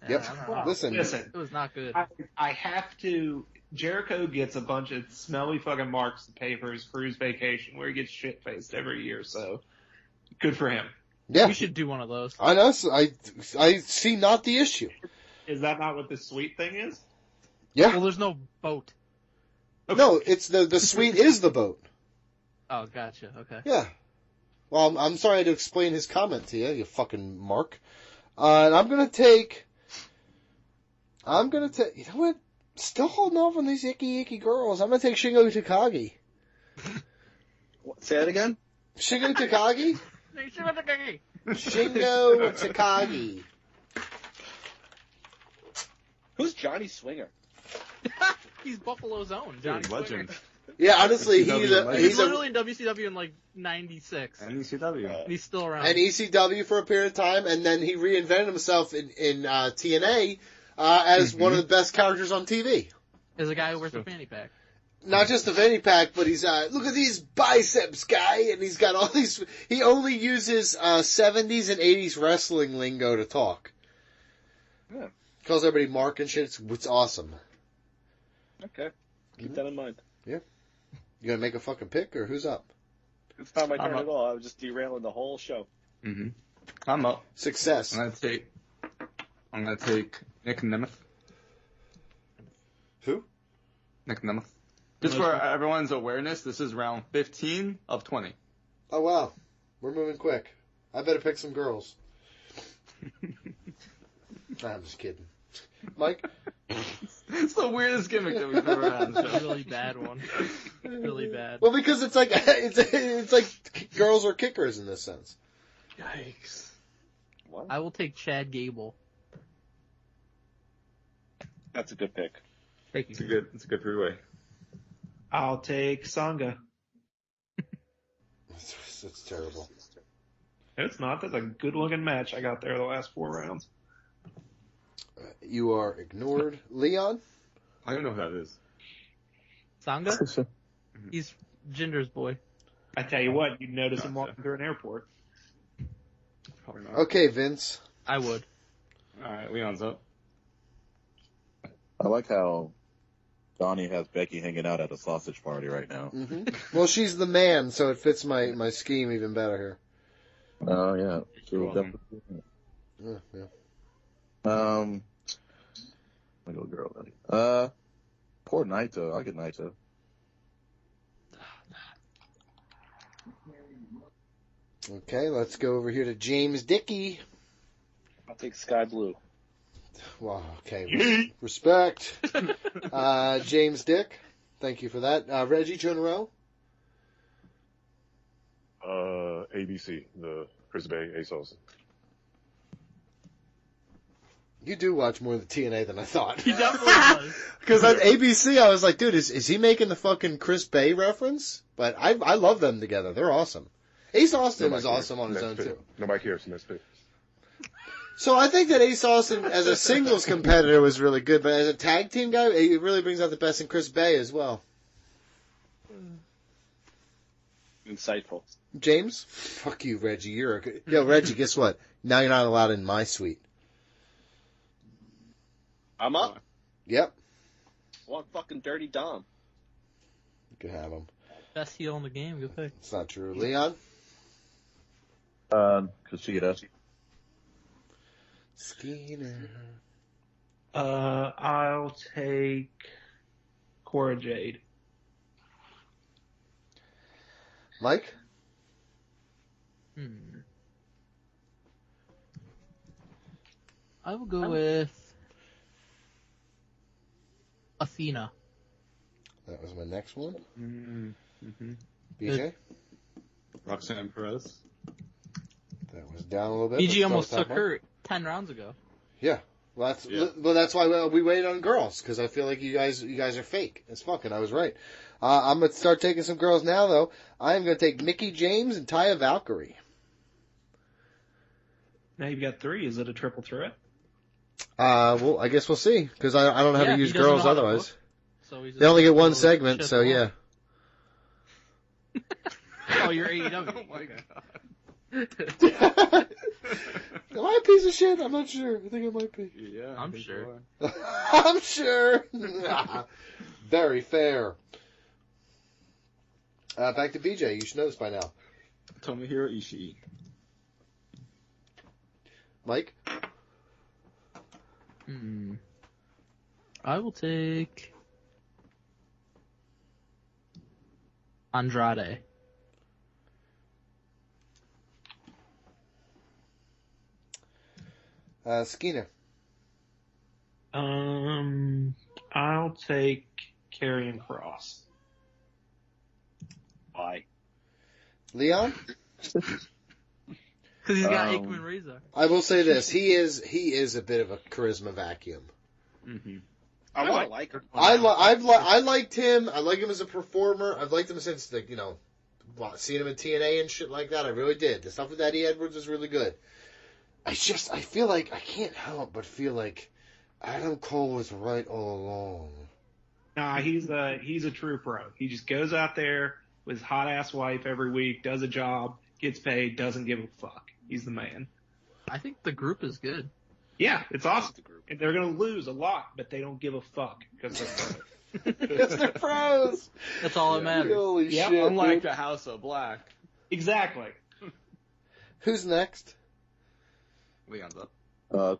Yep. I don't know. Listen. It was not good. I have to. Jericho gets a bunch of smelly fucking marks to pay for his cruise vacation where he gets shit faced every year. So good for him. Yeah. We should do one of those. I know. So I see not the issue. Is that not what this sweet thing is? Yeah. Well, there's no boat. No, it's the suite is the boat. Oh, gotcha. Okay. Yeah. Well, I'm sorry to explain his comment to you, you fucking mark. And I'm gonna take. You know what? Still holding off on these icky girls. I'm gonna take Shingo Takagi. Say that again? Shingo Takagi? Shingo Takagi. Who's Johnny Swinger? He's Buffalo's own, Johnny Legend. Swinger. Yeah, honestly, He's he's literally in WCW in like '96. And ECW. He's still around. and ECW for a period of time, and then he reinvented himself in TNA as one of the best characters on TV. As a guy who wears a fanny pack. Not just the fanny pack, but he's look at these biceps, guy, and he's got all these. He only uses 70s and 80s wrestling lingo to talk. Yeah. Calls everybody Mark and shit. It's awesome. Okay. Keep that in mind. Yeah. You gonna make a fucking pick, or who's up? It's not my turn at all. I was just derailing the whole show. Mm-hmm. I'm up. Success. I'm gonna take Nick Nemeth. Who? Nick Nemeth. Just for everyone's awareness, this is round 15 of 20. Oh wow, we're moving quick. I better pick some girls. I'm just kidding. Mike? It's the weirdest gimmick that we've ever had. It's a really bad one. Really bad. Well, because it's like it's like girls are kickers in this sense. Yikes. What? I will take Chad Gable. That's a good pick. Thank you. It's a good three-way. I'll take Sangha. It's terrible. It's not. That's a good-looking match I got there the last 4 rounds. You are ignored. Leon? I don't know who that is. Sangha? He's Jinder's boy. I tell you what, you'd notice him walking through an airport. Probably not. Okay, Vince. I would. Alright, Leon's up. I like how Donnie has Becky hanging out at a sausage party right now. Mm-hmm. Well, she's the man, so it fits my scheme even better here. Oh, yeah. You're welcome. Yeah. My little girl, buddy. Poor Naito. I'll get Naito. Okay, let's go over here to James Dickey. I'll take Sky Blue. Wow, okay. Respect. James Dick. Thank you for that. Reggie Chunro. ABC, the Chris Bay, Ace Austin. You do watch more of the TNA than I thought. He definitely does. Because on ABC, I was like, dude, is he making the fucking Chris Bay reference? But I love them together. They're awesome. Ace Austin is awesome on his own, too. Nobody cares. Next pick. So I think that Ace Austin, as a singles competitor, was really good. But as a tag team guy, it really brings out the best in Chris Bay as well. Insightful. James? Fuck you, Reggie. Yo, Reggie, guess what? Now you're not allowed in my suite. I'm up. Yep. Want fucking Dirty Dom. You can have him. Best heel in the game. Good pick. It's not true. Leon? Kushida. Skeeter. I'll take Cora Jade. Mike? I will go with Athena. That was my next one. Mm-hmm. BJ? Roxanne Perez. That was down a little bit. BG but almost still took top her 10 rounds ago. Yeah. Well, that's why we waited on girls, because I feel like you guys are fake as fuck, and I was right. I'm going to start taking some girls now, though. I am going to take Mickey James and Taya Valkyrie. Now you've got 3. Is it a triple threat? Well, I guess we'll see, because I don't know how to use he doesn't girls know how to otherwise. book, so he's They only get one just segment, shit so on. yeah. Oh, you're AEW. Oh my god. Am I a piece of shit? I'm not sure. I think I might be. Yeah, I'm sure. I'm sure. Very fair. Back to BJ. You should know this by now. Tomohiro Ishii. Mike? I will take Andrade. Skeeter. I'll take Karrion Kross. Why? Leon? Because he's got Aikman Reza. I will say this: he is a bit of a charisma vacuum. Mm-hmm. I want to like him. I liked him. I like him as a performer. I've liked him since seeing him in TNA and shit like that. I really did. The stuff with Eddie Edwards was really good. I feel like I can't help but feel like Adam Cole was right all along. Nah, he's a true pro. He just goes out there with his hot ass wife every week, does a job, gets paid, doesn't give a fuck. He's the man. I think the group is good. Yeah, it's awesome. And they're gonna lose a lot, but they don't give a fuck because they're pros. Because they're pros. That's all that matters. Holy Yep, shit! Unlike Dude. the House of Black. Exactly. Who's next? Leon's up.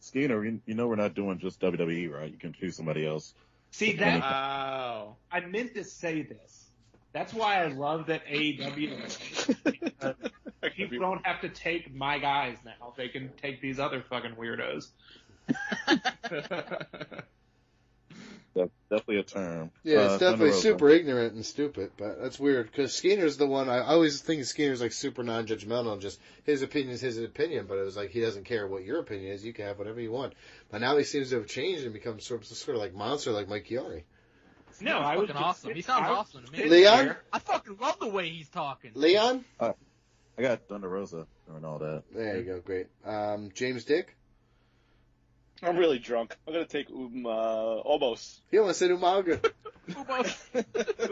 Skinner, you know we're not doing just WWE, right? You can choose somebody else. See that? Wow. I meant to say this. That's why I love that AEW. People don't have to take my guys now. They can take these other fucking weirdos. That's definitely a term. Yeah, it's definitely Thunder Rosa. super ignorant and stupid, but that's weird because Skinner's the one. I always think Skinner's like super non-judgmental and just his opinion is his opinion, but it was like he doesn't care what your opinion is. You can have whatever you want. But now he seems to have changed and become sort of like monster like Mike Chiari. No, I was fucking awesome. He sounds awesome to me. Leon? I fucking love the way he's talking. Leon? I got Thunder Rosa and all that. There you go, great. James Dick? I'm really drunk. I'm gonna take almost. He almost said Umaga.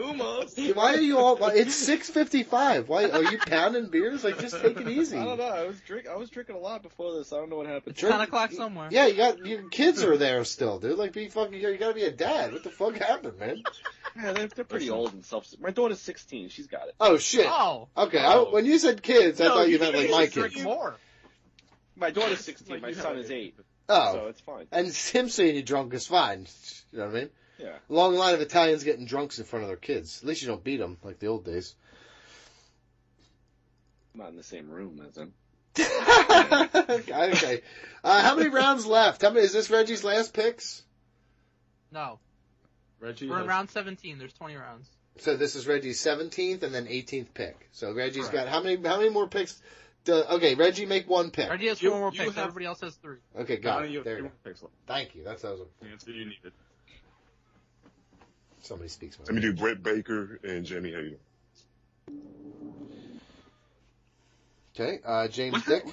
Almost. Why are you all? It's 6:55. Why are you pounding beers? Like, just take it easy. I don't know. I was drinking a lot before this. I don't know what happened. It's 10 o'clock somewhere. Yeah, your kids are there still, dude. Like, you gotta be a dad. What the fuck happened, man? Yeah, they're pretty old and stuff. My daughter's 16. She's got it. Oh shit. Oh. Okay. When you said kids, I thought you meant like my drink kids. more. My daughter's 16. My son is 8. Oh. So it's fine. And him saying you're drunk is fine. You know what I mean? Yeah. Long line of Italians getting drunks in front of their kids. At least you don't beat them like the old days. I'm not in the same room as him. Okay. How many rounds left? Is this Reggie's last picks? No. Reggie. We're in round 17. There's 20 rounds. So this is Reggie's 17th and then 18th pick. So Reggie's got how many more picks? Okay, Reggie, make one pick. Reggie has 4 more picks. Everybody else has 3. Okay, got it. You There you go. picks left. Thank you. That was The answer you needed. somebody speaks. Let me do Britt Baker and Jamie Hayter. Okay, James Dick.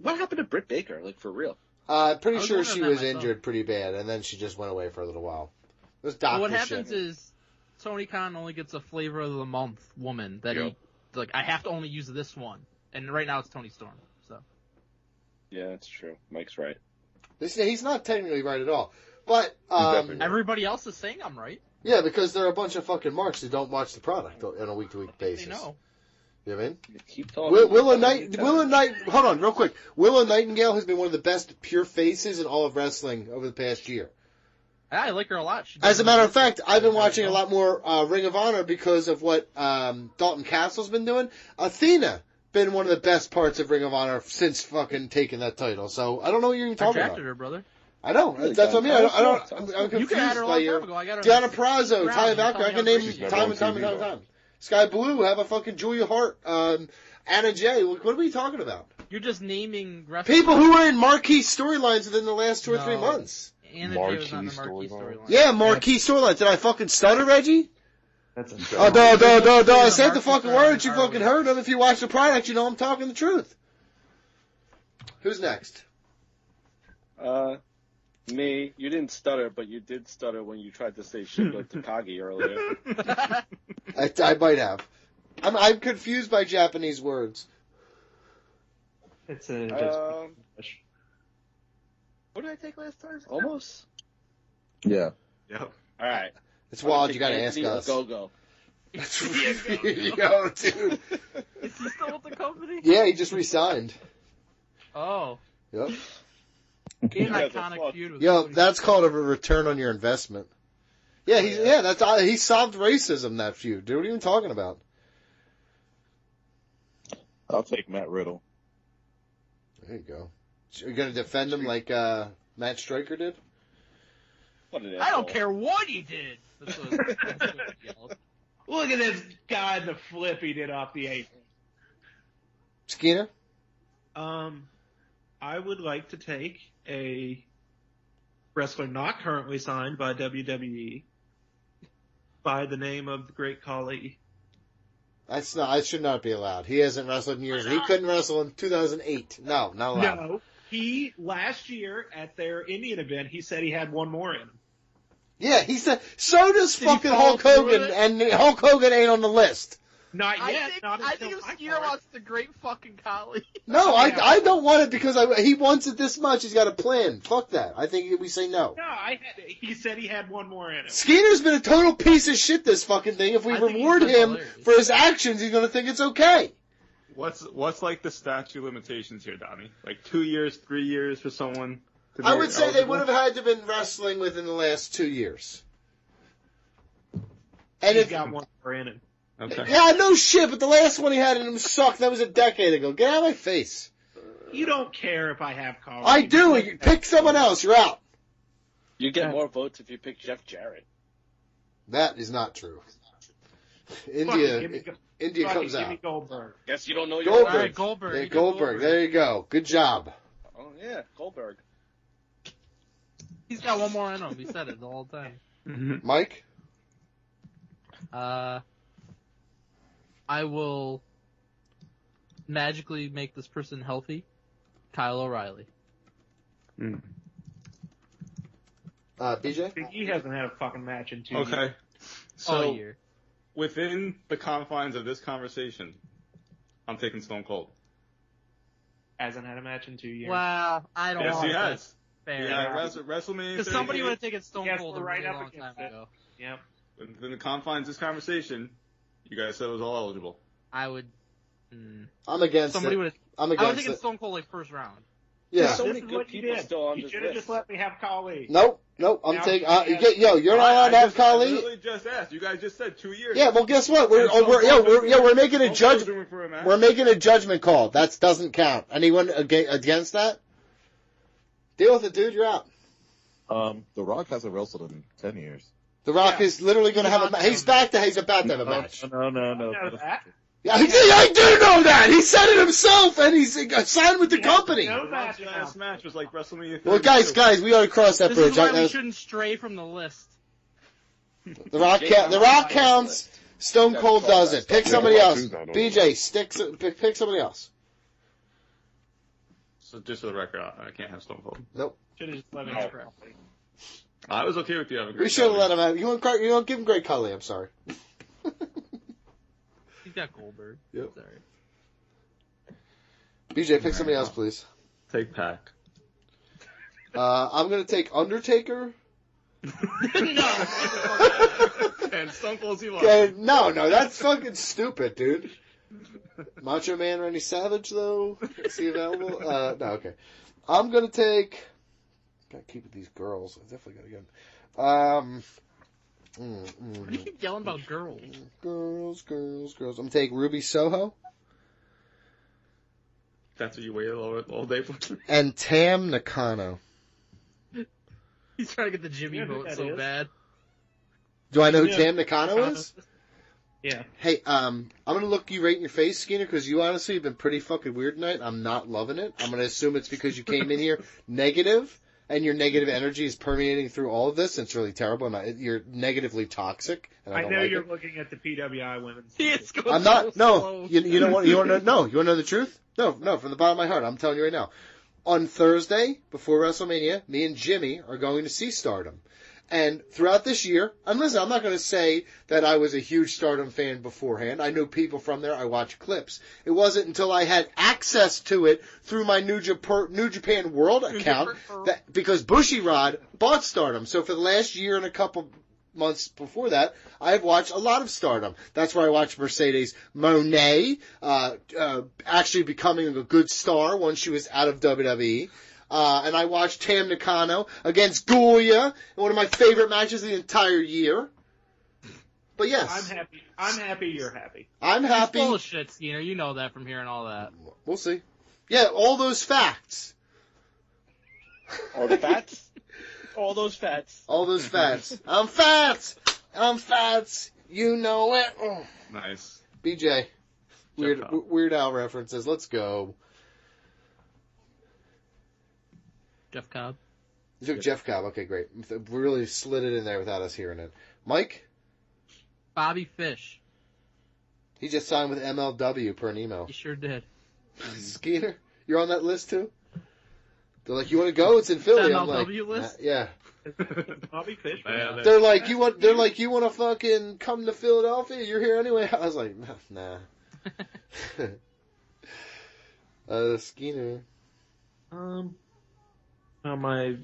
What happened to Britt Baker? Like, for real? Pretty I was sure wondering she that was myself. injured pretty bad, and then she just went away for a little while. It was doctor What shit. happens is Tony Khan only gets a flavor of the month woman that Yep. I have to only use this one. And right now it's Tony Storm. So Yeah, that's true. Mike's right. He's not technically right at all. But, definitely right. everybody else is saying I'm right. yeah, because there are a bunch of fucking marks who don't watch the product on a week-to-week basis. They know. You know what I mean? You keep talking. Willow hold on, real quick. Willow Nightingale has been one of the best pure faces in all of wrestling over the past year. I like her a lot. As a matter of fact, I've been watching a lot more Ring of Honor because of what Dalton Castle's been doing. Athena been one of the best parts of Ring of Honor since fucking taking that title. So I don't know what you're even I talking drafted about. her, brother. I know. Really That's what I mean. I'm You confused can add her a by long your time ago. I got her. Deanna Prazo, Brown, Ty you Valkyrie. tell I me can I'm name crazy. time and time and time and time. Sky Blue, have a fucking Julia Hart, Anna Jay. What are we talking about? You're just naming wrestlers. People who were in marquee storylines within the last 2 or 3 No. months. Anna Jay was not in the Marquee marquee storyline. storyline. Yeah, marquee storylines. Did I fucking stutter, Reggie? That's a Oh, duh. I said the Marquee fucking storyline, words. You Harley. fucking heard them. If you watch the product, you know I'm talking the truth. Who's next? Me. You didn't stutter, but you did stutter when you tried to say Shingo Takagi earlier. I might have. I'm confused by Japanese words. It's a. What did I take last time? Almost. Yeah. Yep. All right. It's wild. You got to ask Anthony us. Go. Yo, dude. Is he still with the company? Yeah, he just resigned. Oh. Yep. He had an Yeah, the iconic fuck. feud with Yo, Cody. that's called a return on your investment. Yeah, he solved racism, that feud. Dude, what are you even talking about? I'll take Matt Riddle. There you go. You're going to defend him like Matt Stryker did? What an I don't asshole. care what he did. That's what he yelled. Look at this guy, the flip he did off the apron. Skeeter? I would like to take a wrestler not currently signed by WWE by the name of the Great Khali. That's not. I should not be allowed. He hasn't wrestled in years. He couldn't wrestle in 2008. No, not allowed. No, he last year at their Indian event, he said he had one more in him. Yeah, he said. So does Did he fucking follow Hulk through Hogan, with it? and Hulk Hogan ain't on the list. Not yet. I think if Skeeter wants the Great fucking Khali. No, I don't want it because he wants it this much. He's got a plan. Fuck that. I think we say no. No, he said he had one more in him. Skeeter's been a total piece of shit this fucking thing. If we I think he's reward been him hilarious. for his actions, he's gonna think it's okay. What's like the statute of limitations here, Donnie? Like 2 years, 3 years for someone to be I would say they eligible? would have had to have been wrestling within the last 2 years. And He's if got one more in him. Okay. yeah, no shit, but the last one he had in him sucked. That was a decade ago. Get out of my face. You don't care if I have Khali. I do. You pick someone else. You're out. You get more votes if you pick Jeff Jarrett. That is not true. Fucking India comes give me out. Goldberg. Guess you don't know your Goldberg. All rights. right, Goldberg. Yeah, You get Goldberg. There you go. Good job. Oh yeah, Goldberg. He's got one more in him. He said it the whole time. Mhm. Mike? I will magically make this person healthy. Kyle O'Reilly. Mm. BJ? He hasn't had a fucking match in 2 years. Okay. All So year. within the confines of this conversation, I'm taking Stone Cold. Hasn't had a match in 2 years. Wow, I don't Yes, want he that. has. Fair. Yeah, WrestleMania. Because somebody 38, would have taken Stone Yes, Cold we're a right really up long against time it. ago. Yep. within the confines of this conversation, you guys said it was all eligible. I would. I'm against Somebody it. would have. I'm I was against thinking it. Stone Cold like first round. Yeah. There's so This many is good what you people did. still on You this should have list. just let me have Khali. Nope. I'm Yeah. taking. You're not allowed to have I Khali. literally just asked. You guys just said 2 years. Yeah. Well, guess what? We're making a judge. We're making a judgment call. That doesn't count. Anyone against that? Deal with it, dude. You're out. The Rock hasn't wrestled in 10 years. The Rock is literally going to have a match. He's about to have a match. No. I know that. Yeah, I do know that. He said it himself, and he's signed with the company. No The match last match was like WrestleMania 32. Well, guys, we ought to cross that This bridge. is why That we was- shouldn't stray from the list. The Rock counts. Stone Cold doesn't. Pick somebody else. BJ, pick somebody else. So just for the record, I can't have Stone Cold. Nope. Should have just let me No. have Khali. I was okay with you having. We should have let him have. You don't give him Great Khali. I'm sorry. He's got Goldberg. Yep. Sorry. BJ, pick somebody else, please. Take Pac. I'm gonna take Undertaker. No. And Stone Cold Steve Okay, no, that's fucking stupid, dude. Macho Man Randy Savage, though, is he available? No, okay. I'm gonna take. Gotta keep with these girls. I definitely gotta get. Why do you keep yelling about girls? Girls. I'm gonna take Ruby Soho That's what you waited all day for. and Tam Nakano. He's trying to get the Jimmy You know who vote that so is? bad. Do I know who Yeah. Tam Nakano is? Yeah. Hey, I'm gonna look you right in your face, Skinner, because you honestly have been pretty fucking weird tonight. I'm not loving it. I'm gonna assume it's because you came in here negative, and your negative energy is permeating through all of this, and it's really terrible, and you're negatively toxic, and I I don't know like you're it. looking at the PWI women's. It's going I'm not. so No, slow. you know what? You want to know? You want to know the truth? No, from the bottom of my heart, I'm telling you right now. On Thursday, before WrestleMania, me and Jimmy are going to see Stardom. And throughout this year, and listen, I'm not going to say that I was a huge Stardom fan beforehand. I knew people from there. I watched clips. It wasn't until I had access to it through my New Japan World account that because Bushiroad bought Stardom. So for the last year and a couple months before that, I've watched a lot of Stardom. That's where I watched Mercedes Moné actually becoming a good star once she was out of WWE. And I watched Tam Nakano against Gulia, one of my favorite matches of the entire year. But yes, I'm happy you're happy. I'm He's happy. full of shit, Skeeter. You know that from hearing all that. We'll see. Yeah, all those facts. All the fats? All those fats. All those fats. I'm fats! I'm fats! You know it! Oh. Nice. BJ. Weird Al references. Let's go. Jeff Cobb. You took Jeff Cobb. Okay, great. We really slid it in there without us hearing it. Mike? Bobby Fish. He just signed with MLW per an email. He sure did. Skeeter, you're on that list too? They're like, you want to go? It's in Philly. I'm like, MLW list? yeah. Bobby Fish. They're like, you want to fucking come to Philadelphia? You're here anyway. I was like, nah. Skeeter. My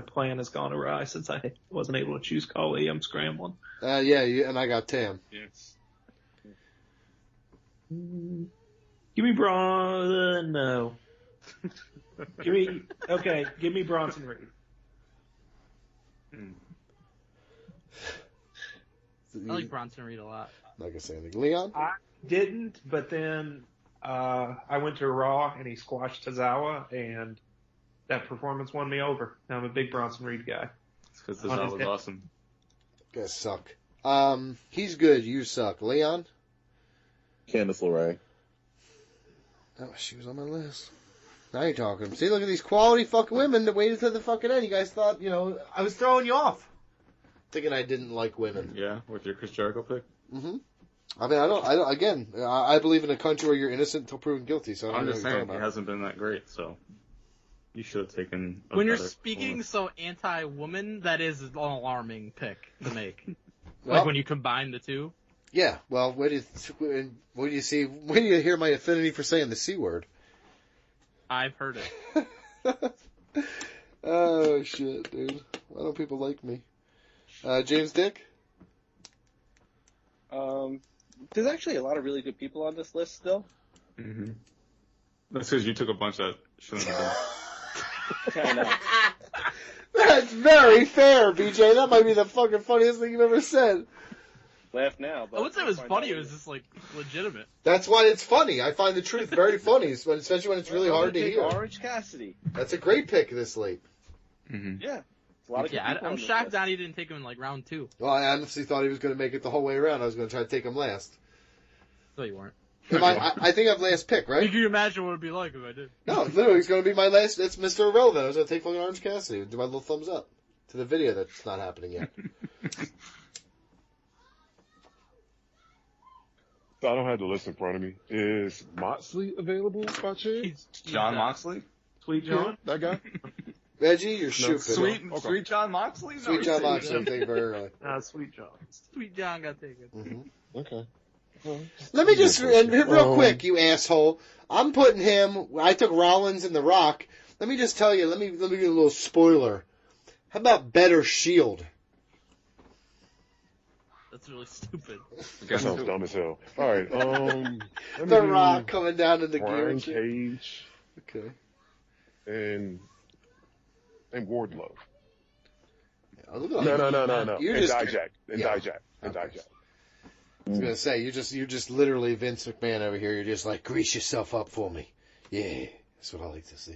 plan has gone awry since I wasn't able to choose Kali. I'm scrambling. Yeah, and I got Tam. Yes. Give me Braun. No. Give me Bronson Reed. I like Bronson Reed a lot. Not gonna say anything. Leon? I didn't, but then I went to Raw and he squashed Tozawa, and that performance won me over. Now I'm a big Bronson Reed guy. It's because Tozawa was awesome. You guys suck. He's good. You suck. Leon? Candice LeRae. Oh, she was on my list. Now you're talking. See, look at these quality fucking women that waited to the fucking end. You guys thought, I was throwing you off. Thinking I didn't like women. Yeah, with your Chris Jericho pick? Mm-hmm. I mean, I believe in a country where you're innocent until proven guilty, so I don't I'm know just what you're saying, talking he about. hasn't been that great, so you should have taken a When you're better speaking woman. so anti-woman, that is an alarming pick to make. Well, Like when you combine the two. Yeah, well, where do you hear my affinity for saying the C word? I've heard it. Oh, shit, dude. Why don't people like me? James Dick? There's actually a lot of really good people on this list still. Mm-hmm. That's because you took a bunch that shouldn't have been. I know. That's very fair, BJ. That might be the fucking funniest thing you've ever said. Laugh now. But I wouldn't say it was funny, it was just like legitimate. That's why it's funny. I find the truth very funny, especially when it's really hard to hear. Orange Cassidy. That's a great pick this late. Mm-hmm. Yeah. A lot of good people I'm on this shocked list. Donnie didn't take him in like round 2. Well, I honestly thought he was going to make it the whole way around. I was going to try to take him last. No, you weren't. I think I'm last pick, right? Can you imagine what it'd be like if I did? No, literally, it's going to be my last. It's Mr. Irrelevant. I was going to take fucking Orange Cassidy and do my little thumbs up to the video that's not happening yet. I don't have the list in front of me. Is Moxley available by chance? John Moxley? Sweet John. That guy? Reggie, you're stupid. Sweet John Moxley? No, Sweet John Moxley, thank you very much. Sweet John. Sweet John got taken. Mm-hmm. Okay. Let me just, and real quick, you asshole. I'm putting him, I took Rollins and The Rock. Let me just tell you, let me give you a little spoiler. How about Better Shield? That's really stupid. That sounds dumb as hell. Alright, The Rock coming down in the gear. Brian Cage. Okay. And Wardlow. Oh, look at No. You're And just, Dijak. And yeah. Dijak. And Dijak. I was gonna say you're just literally Vince McMahon over here. You're just like grease yourself up for me. Yeah, that's what I like to see.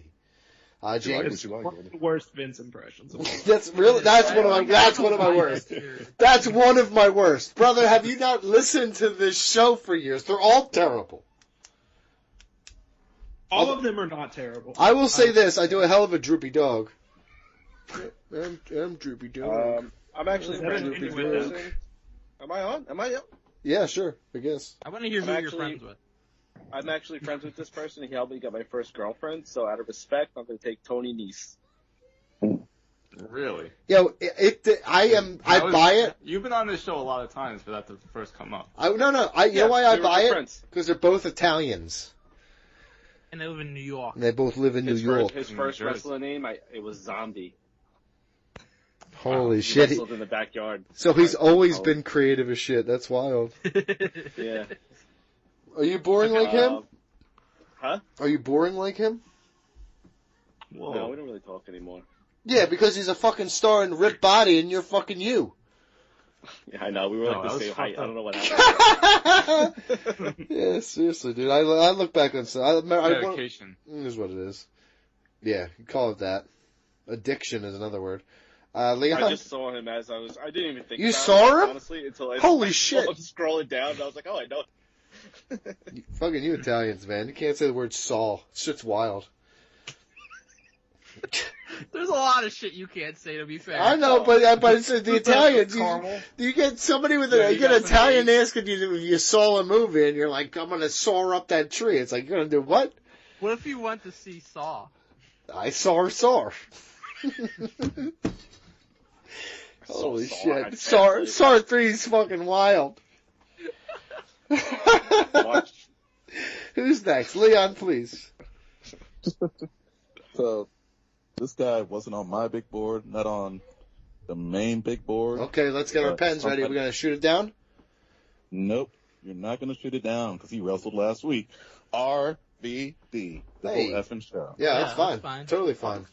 James, One of the worst Vince impressions. that's one of my worst. That's one of my worst, brother. Have you not listened to this show for years? They're all terrible. All of them are not terrible. I will say this: I do a hell of a droopy dog. I'm droopy dog. I'm actually friends with this Droopy person. Am I on? Am I up? Yeah, sure. I guess. I want to hear who you're friends with. I'm actually friends with this person. He helped me get my first girlfriend, so out of respect, I'm going to take Tony Nese. Really? Yeah, I buy it. You've been on this show a lot of times for that to first come up. You know why I we were buy good it? friends. Because they're both Italians. And they live in New York. And they both live in New York. His first wrestler name, it was Zombie. Holy He shit. wrestled in the backyard. So he's always been creative as shit. That's wild. Yeah. Are you boring like him? Huh? Are you boring like him? Whoa. No, we don't really talk anymore. Yeah, because he's a fucking star and ripped body and you're fucking you. Yeah, I know. We were like No, the that was same height. fucked I don't know what happened. Yeah, seriously, dude. I look back on stuff. Dedication. It is what it is. Yeah, you call it that. Addiction is another word. Leon? I just saw him as I didn't even think You about saw it, him? honestly, until I Holy I shit. was scrolling down, and I was like, oh, I know. Fucking you Italians, man. You can't say the word Saul. Shit's wild. There's a lot of shit you can't say, to be fair. I know, but it's the Italians. You get somebody with Yeah, you you get got an Italian some asking you if you saw a movie, and you're like, I'm gonna saw up that tree. It's like, you're gonna do what? What if you went to see Saw? I saw. Holy shit. Saw 3 is fucking wild. Who's next? Leon, please. So, this guy wasn't on my big board, not on the main big board. Okay, let's get our pens ready. We're gonna shoot it down? Nope. You're not gonna shoot it down because he wrestled last week. RVD. The whole effing show. Yeah, that's fine. Totally fine.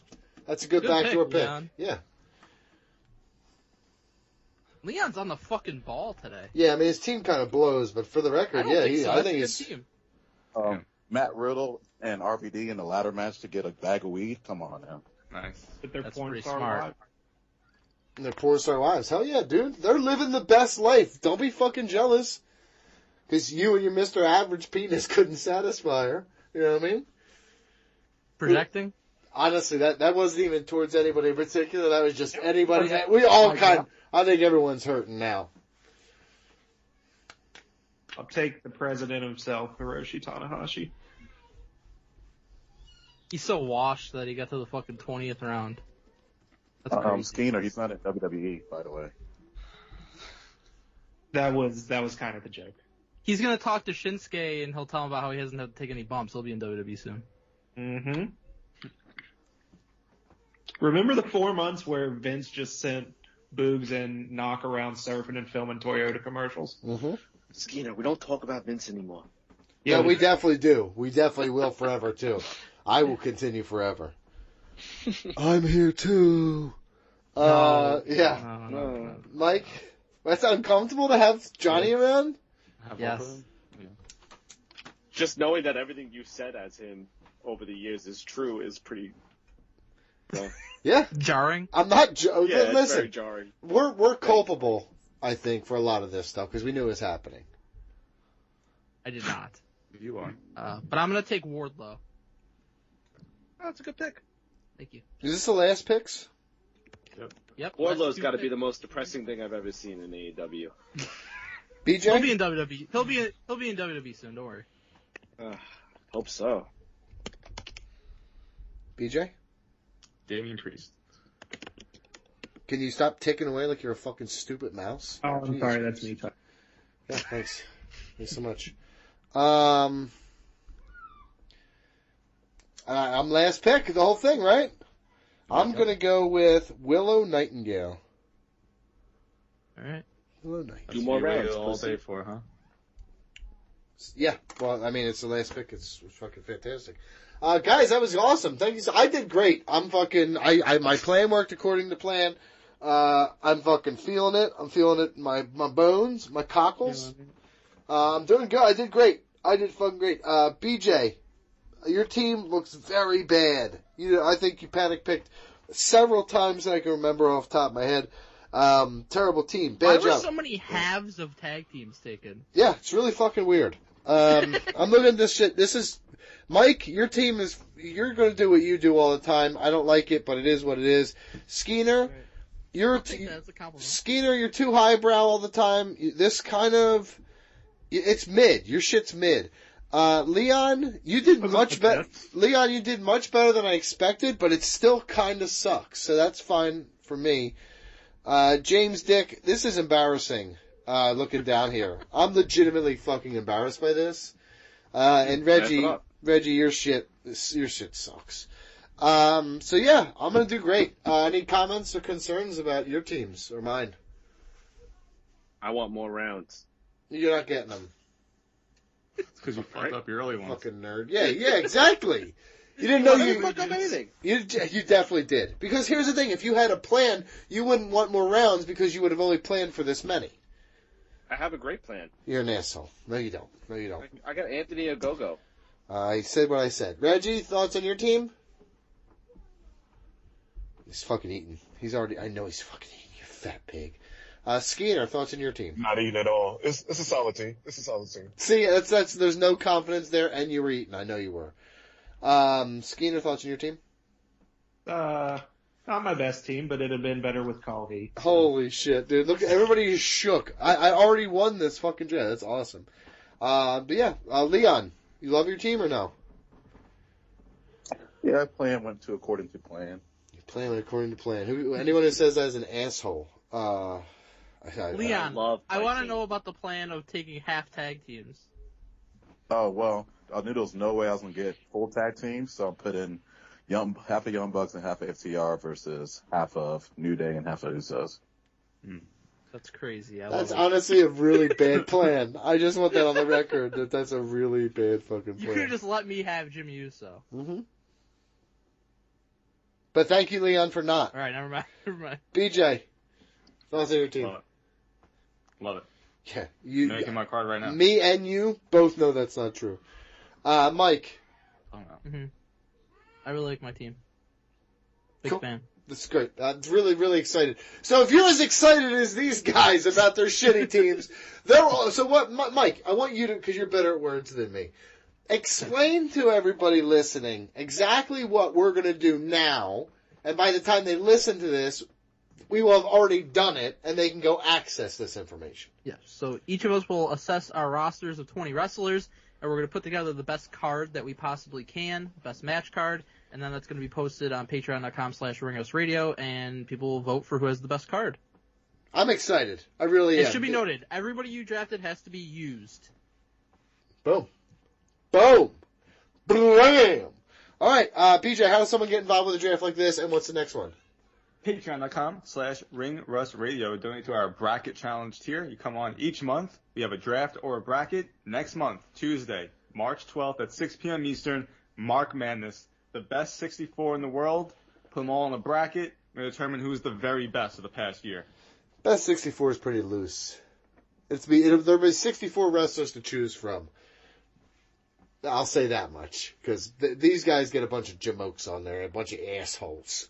That's a good backdoor pick. Leon. Yeah. Leon's on the fucking ball today. Yeah, I mean, his team kind of blows, but for the record, I think it's he's... team. Matt Riddle and RVD in the ladder match to get a bag of weed. Come on now. Nice. But they're That's porn pretty star smart. live. And their porn star wives. Hell yeah, dude. They're living the best life. Don't be fucking jealous. Because you and your Mr. Average Penis couldn't satisfy her. You know what I mean? Projecting? Honestly, that wasn't even towards anybody in particular. That was just anybody. We all I think everyone's hurting now. I'll take the president himself, Hiroshi Tanahashi. He's so washed that he got to the fucking 20th round. That's crazy. Skinner, he's not in WWE, by the way. That was kind of the joke. He's gonna talk to Shinsuke and he'll tell him about how he hasn't had to take any bumps. He'll be in WWE soon. Mm-hmm. Remember the 4 months where Vince just sent Boogs and Knock around surfing and filming Toyota commercials? Mm-hmm. Skinner, we don't talk about Vince anymore. Yeah, we definitely do. We definitely will forever, too. I will continue forever. I'm here, too. Yeah. No. Mike, that's uncomfortable to have Johnny around? Yes. Just knowing that everything you've said as him over the years is true is pretty... Yeah. Jarring? I'm not... Yeah, it's listen, very jarring. we're culpable, I think, for a lot of this stuff, because we knew it was happening. I did not. You are. But I'm gonna take Wardlow. Oh, that's a good pick. Thank you. Is this the last picks? Yep. Wardlow's got to be the most depressing thing I've ever seen in AEW. BJ? He'll be in WWE. He'll be in WWE soon. Don't worry. Hope so. BJ? Damien Priest. Can you stop ticking away like you're a fucking stupid mouse? Oh, I'm Jeez. sorry, that's me. Yeah, thanks. Thanks so much. I'm last pick, the whole thing, right? I'm going to go with Willow Nightingale. All right. Willow Nightingale. Two more rounds. All day for, huh? Yeah, well, I mean, it's the last pick. It's fucking fantastic. Guys, that was awesome. Thank you. I did great. I'm fucking, my plan worked according to plan. I'm fucking feeling it. I'm feeling it in my bones, my cockles. I'm doing good. I did great. I did fucking great. BJ, your team looks very bad. I think you panic picked several times that I can remember off the top of my head. Terrible team. Bad job. Why were so many halves of tag teams taken? Yeah, it's really fucking weird. I'm looking at this shit. This is, Mike, your team is, you're going to do what you do all the time. I don't like it, but it is what it is. Skeeter, That's a compliment. Skeeter, you're too highbrow all the time. This kind of, it's mid. Your shit's mid. Leon, you did much better. Leon, you did much better than I expected, but it still kind of sucks. So that's fine for me. James Dick, this is embarrassing. Looking down here, I'm legitimately fucking embarrassed by this. And Reggie, your shit sucks. So yeah, I'm gonna do great. Any comments or concerns about your teams or mine? I want more rounds. You're not getting them. It's because you fucked up your early ones. Fucking nerd. Yeah, exactly. You didn't know I you. didn't fuck up anything. You definitely did. Because here's the thing: if you had a plan, you wouldn't want more rounds because you would have only planned for this many. I have a great plan. You're an asshole. No, you don't. No, you don't. I got Anthony Ogogo. I said what I said. Reggie, thoughts on your team? He's fucking eating. He's already. I know he's fucking eating. You fat pig. Skeeter, thoughts on your team? Not eating at all. It's a solid team. It's a solid team. See, that's. There's no confidence there, and you were eating. I know you were. Skeeter, thoughts on your team? Not my best team, but it'd have been better with Colby. So. Holy shit, dude! Look, everybody is shook. I already won this fucking draft. That's awesome. But yeah, Leon, you love your team or no? Yeah, plan went according to plan. Your plan went according to plan. Anyone who says that is an asshole. Leon, I want to know about the plan of taking half tag teams. Oh, well, I knew there was no way I was going to get full tag teams, so I put in half of Young Bucks and half of FTR versus half of New Day and half of Usos. That's crazy. That's honestly a really bad plan. I just want that on the record, that's a really bad fucking plan. You could have just let me have Jimmy Uso. Mm-hmm. But thank you, Leon, for not. All right, never mind. BJ, thoughts on your team? Love it. Yeah, you making my card right now. Me and you both know that's not true. Mike. Oh no. Mm-hmm. I really like my team. Big Cool. fan. That's great. I'm really, really excited. So if you're as excited as these guys about their shitty teams, so what, Mike, I want you to, because you're better at words than me, explain to everybody listening exactly what we're going to do now, and by the time they listen to this, we will have already done it, and they can go access this information. Yeah, so each of us will assess our rosters of 20 wrestlers, and we're going to put together the best card that we possibly can, best match card, and then that's going to be posted on patreon.com/ringrusradio, and people will vote for who has the best card. I'm excited. I really am. It should be noted, everybody you drafted has to be used. Boom. Boom. Blam. All right, PJ, how does someone get involved with a draft like this, and what's the next one? Patreon.com/ringrustradio. Donate to our bracket challenge tier. You come on each month. We have a draft or a bracket. Next month, Tuesday, March 12th at 6 p.m. Eastern, Mark Madness. The best 64 in the world. Put them all in a bracket. We're going to determine who's the very best of the past year. Best 64 is pretty there'll be 64 wrestlers to choose from. I'll say that much. Because these guys get a bunch of jamokes on there, a bunch of assholes.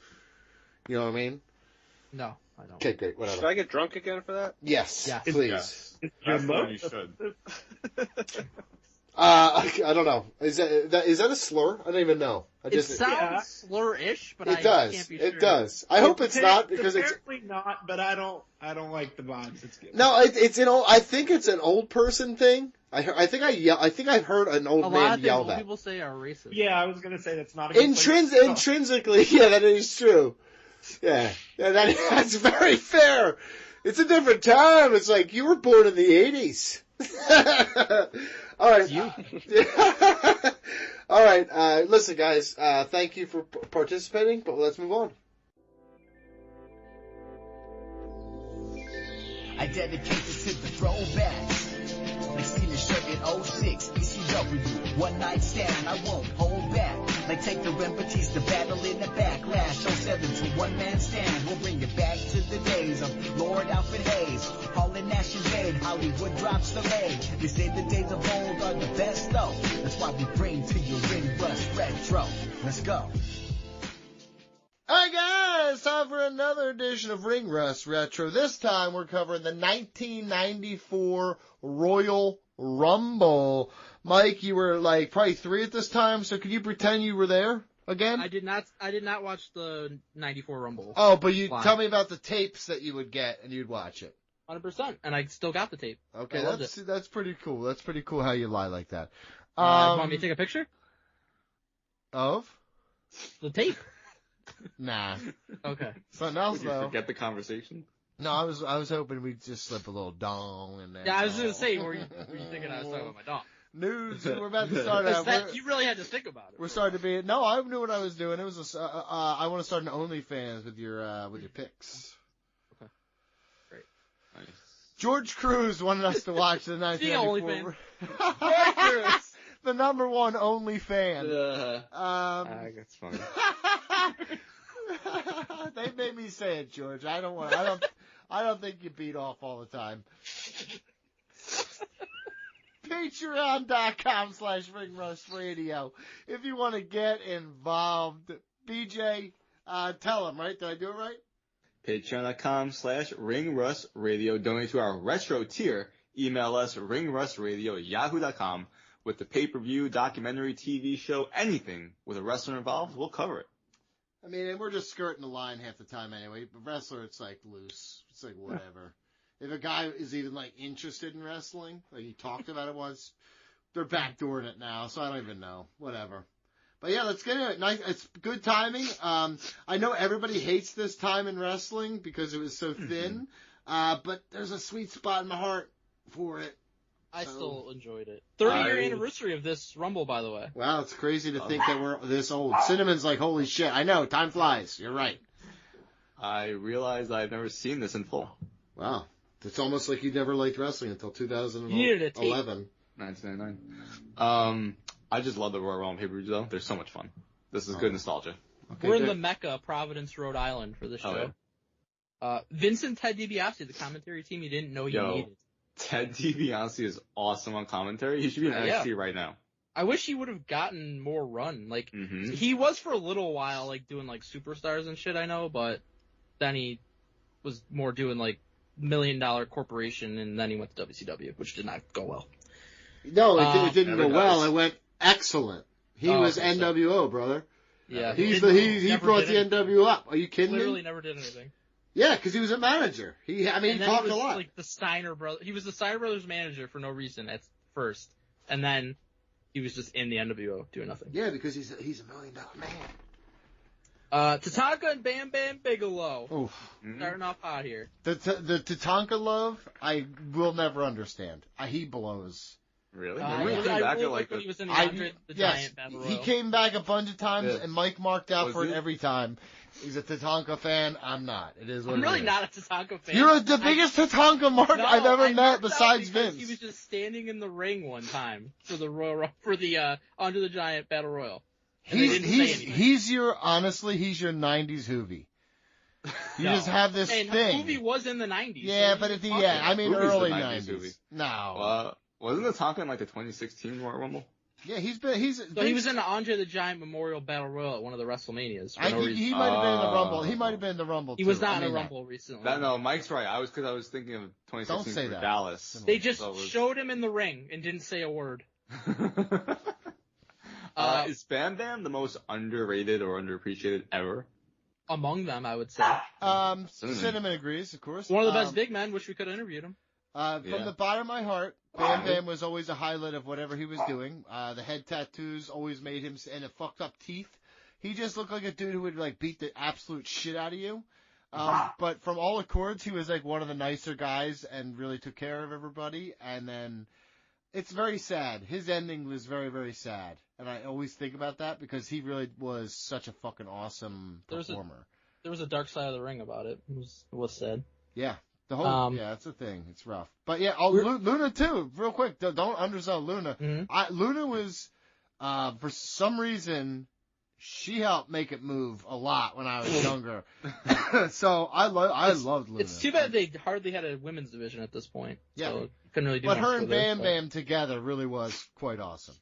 You know what I mean? No, I don't. Okay, great. Whatever. Should I get drunk again for that? Yes, Yeah. please. That's what you should. I don't know. Is that a slur? I don't even know. It sounds slur-ish, but I does. can't be sure. It does. I hope it's not because it's apparently not. But I don't like the vibes it's giving. no. It's an old. I think it's an old person thing. I think I've heard an old A lot man of things yell old that. people say are racist. Yeah, I was gonna say that's not a good place to start. Intrinsically, yeah, that is true. Yeah, that's very fair. It's a different time. It's like you were born in the 80s. All right. All right. Listen, guys. Thank you for participating, but let's move on. I dedicate this to the throwbacks. Like stealing shirt in 06, ECW, one night stand, I won't hold back. Like take the Batista battle in the backlash, 07 to one man stand. We'll bring it back to the days of Lord Alfred Hayes, Hall and Nash invade, Hollywood drops the lead. They say the days of old are the best though. That's why we bring to you Ring Rust Retro. Let's go. Alright guys, time for another edition of Ring Rust Retro. This time we're covering the 1994 Royal Rumble. Mike, you were like probably 3 at this time, so can you pretend you were there again? I did not watch the 94 Rumble. Oh, but you live. tell me about the tapes that you would get and you'd watch it. 100%, and I still got the tape. Okay, that's pretty cool. That's pretty cool how you lie like that. Want me to take a picture? Of? The tape. Nah. Okay. Something else Would you though. forget the conversation? No, I was hoping we'd just slip a little dong in there. Yeah, I was gonna say, were you thinking I was talking about my dog? News. We're about to start out. You really had to think about it. We're starting to be. No, I knew what I was doing. It was I want to start an OnlyFans with your picks. Okay. Great. Nice. George Cruz wanted us to watch the 1994. OnlyFans. George Cruz. the number one only fan. That's funny. They made me say it, George. I don't think you beat off all the time. Patreon.com/RingRustRadio. If you want to get involved, BJ, tell them, right? Did I do it right? Patreon.com/RingRustRadio. Donate to our retro tier. Email us ringrustradio@yahoo.com with the pay-per-view, documentary, TV show, anything with a wrestler involved. We'll cover it. I mean, and we're just skirting the line half the time anyway. But wrestler, it's like loose. It's like whatever. If a guy is even like interested in wrestling, like he talked about it once, they're backdooring it now, so I don't even know. Whatever. But yeah, let's get into it. Nice, it's good timing. I know everybody hates this time in wrestling because it was so thin, but there's a sweet spot in my heart for it. I still enjoyed it. 30-year anniversary of this Rumble, by the way. Wow, it's crazy to think that we're this old. Cinnamon's like, holy shit. I know, time flies. You're right. I realized I've never seen this in full. Wow. It's almost like you never liked wrestling until 2011. 1999. I just love the Royal Rumble pay-per-views, though. They're so much fun. This is good nostalgia. Okay, we're in the Mecca, Providence, Rhode Island for this show. Yeah. Vincent Ted DiBiase, the commentary team you didn't know you needed. Ted DiBiase is awesome on commentary. He should be in NXT right now. I wish he would have gotten more run. Like, he was for a little while, like, doing, like, superstars and shit, I know, but then he was more doing, like, $1 million corporation, and then he went to WCW, which did not go well. No, it didn't go well. It went excellent. He was NWO, brother. Yeah. He brought the NWO up. Are you kidding Literally me? never did anything. Yeah, because he was a manager. He talked a lot. Like the Steiner brother. He was the Steiner brothers manager for no reason at first, and then he was just in the NWO doing nothing. Yeah, because he's $1 million man. Tatanka and Bam Bam Bigelow. Oof. Starting off hot here. The Tatanka love, I will never understand. He blows. Really? I really liked when he was in the Andre the Giant Battle Royal. He came back a bunch of times, and Mike marked out for it every time. He's a Tatanka fan. I'm not. It is what I'm really not a Tatanka fan. You're the biggest Tatanka mark I've ever met besides Vince. He was just standing in the ring one time for the Andre the Giant Battle Royal. He's your 90s Hoovy. You just have this thing. Hoovy was in the 90s. Yeah, but early Hoovie's 90s. Hoovy. No. Wasn't Tatanka in like the 2016 Royal Rumble? Yeah, he was in the Andre the Giant Memorial Battle Royal at one of the WrestleManias. He might have been in the Rumble. He might have been in the Rumble. He was not in the Rumble recently. No, Mike's right. I was thinking of 2016 Don't say for that. Dallas. They just showed him in the ring and didn't say a word. Is Bam Bam the most underrated or underappreciated ever? Among them, I would say. Cinnamon agrees, of course. One of the best big men. Wish we could have interviewed him. From the bottom of my heart, Bam Bam was always a highlight of whatever he was doing. The head tattoos always made him, and the fucked up teeth. He just looked like a dude who would like beat the absolute shit out of you. But from all accords, he was like one of the nicer guys and really took care of everybody. And then it's very sad. His ending was very, very sad. And I always think about that because he really was such a fucking awesome performer. There was a dark side of the ring about it. It was sad. Yeah. The whole, that's the thing. It's rough. But yeah, Luna too, real quick. Don't undersell Luna. Mm-hmm. Luna was, for some reason, she helped make it move a lot when I was younger. So I loved Luna. It's too bad they hardly had a women's division at this point. Yeah. So couldn't really do but much her and with Bam Bam together really was quite awesome.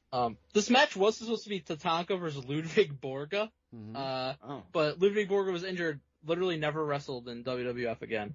This match was supposed to be Tatanka versus Ludwig Borga. Mm-hmm. But Ludwig Borga was injured, literally never wrestled in WWF again.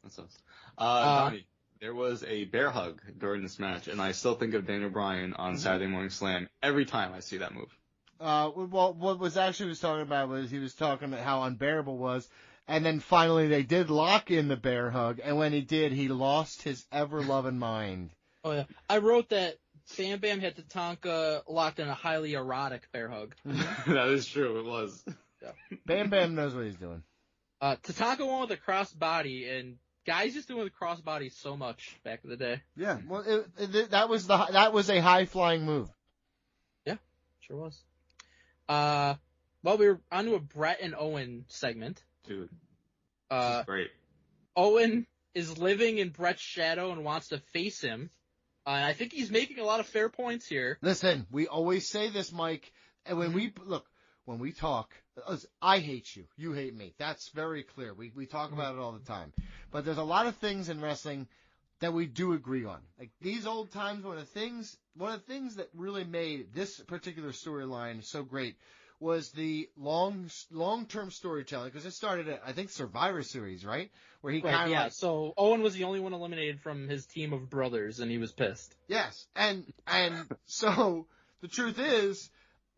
That sucks. Donnie, there was a bear hug during this match, and I still think of Daniel Bryan on Saturday Morning Slam every time I see that move. Well, what was actually was talking about was he was talking about how unbearable it was, and then finally they did lock in the bear hug, and when he did, he lost his ever-loving mind. Oh, yeah. I wrote that Bam Bam had Tatanka locked in a highly erotic bear hug. That is true, it was. Yeah. Bam Bam knows what he's doing. Tatanka won with a crossbody, and guys just doing with crossbody so much back in the day. Yeah, well, that was a high-flying move. Yeah, sure was. Well, we were onto a Brett and Owen segment. Dude, this is great. Owen is living in Brett's shadow and wants to face him. And I think he's making a lot of fair points here. Listen, we always say this, Mike, and when we talk, I hate you, you hate me. That's very clear. We talk about it all the time. But there's a lot of things in wrestling that we do agree on. Like these old times, one of the things that really made this particular storyline so great was the long-term storytelling, because it started at, I think, Survivor Series, right? Where he kind of so Owen was the only one eliminated from his team of brothers, and he was pissed. Yes, and so the truth is,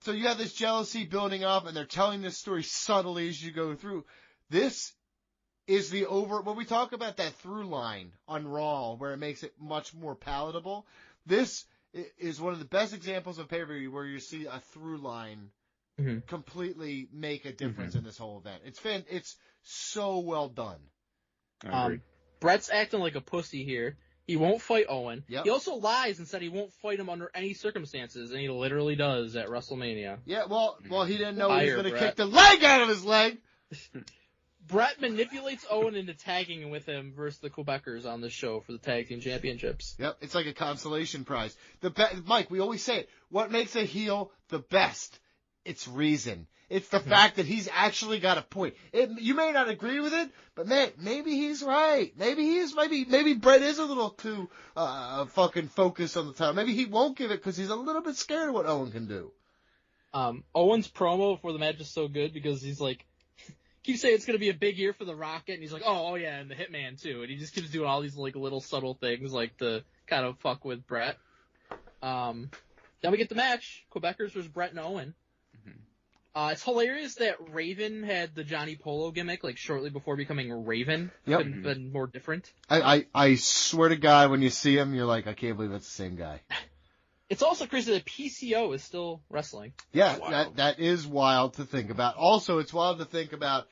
so you have this jealousy building up, and they're telling this story subtly as you go through. This is when we talk about that through line on Raw, where it makes it much more palatable. This is one of the best examples of pay-per-view where you see a through line completely make a difference in this whole event. It's so well done. Brett's acting like a pussy here. He won't fight Owen. Yep. He also lies and said he won't fight him under any circumstances, and he literally does at WrestleMania. Yeah, well, he didn't know he was going to kick the leg out of his leg. Brett manipulates Owen into tagging with him versus the Quebecers on the show for the tag team championships. Yep, it's like a consolation prize. Mike, we always say it. What makes a heel the best? It's reason. It's the fact that he's actually got a point. You may not agree with it, but man, maybe he's right. Maybe Brett is a little too fucking focused on the time. Maybe he won't give it because he's a little bit scared of what Owen can do. Owen's promo before the match is so good because he's like, keeps saying it's going to be a big year for the Rocket, and he's like, oh yeah, and the Hitman too, and he just keeps doing all these like little subtle things like to kind of fuck with Brett. Then we get the match: Quebecers versus Brett and Owen. It's hilarious that Raven had the Johnny Polo gimmick like shortly before becoming Raven. Yep. Couldn't have been more different. I swear to God, when you see him, you're like, I can't believe it's the same guy. It's also crazy that PCO is still wrestling. Yeah, that is wild to think about. Also, it's wild to think about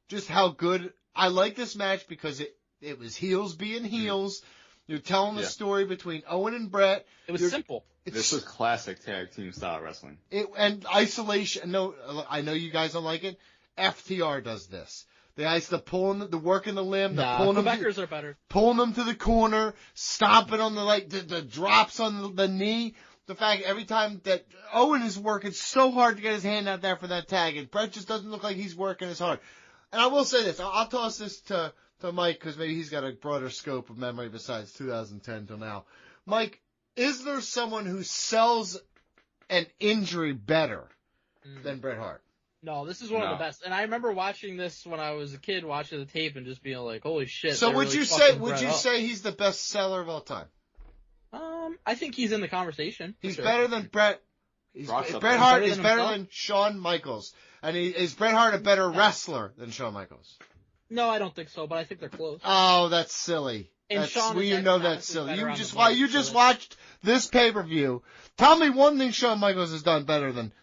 just how good I like this match because it was heels being heels. You're telling the story between Owen and Brett. It was simple. This was classic tag team style wrestling. And isolation. No, I know you guys don't like it. FTR does this. The working the limb, the Quebecers are better. Pulling them to the corner, stomping on the drops on the knee. The fact every time that Owen is working so hard to get his hand out there for that tag, and Brett just doesn't look like he's working as hard. And I will say this, I'll toss this to Mike because maybe he's got a broader scope of memory besides 2010 till now. Mike, is there someone who sells an injury better than Bret Hart? No, this is one of the best. And I remember watching this when I was a kid, watching the tape and just being like, holy shit. So would you say he's the best seller of all time? I think he's in the conversation. He's better than Bret. Bret Hart is better than Shawn Michaels. And is Bret Hart a better wrestler than Shawn Michaels? No, I don't think so, but I think they're close. Oh, that's silly. And that's silly. You just watched this pay-per-view. Tell me one thing Shawn Michaels has done better than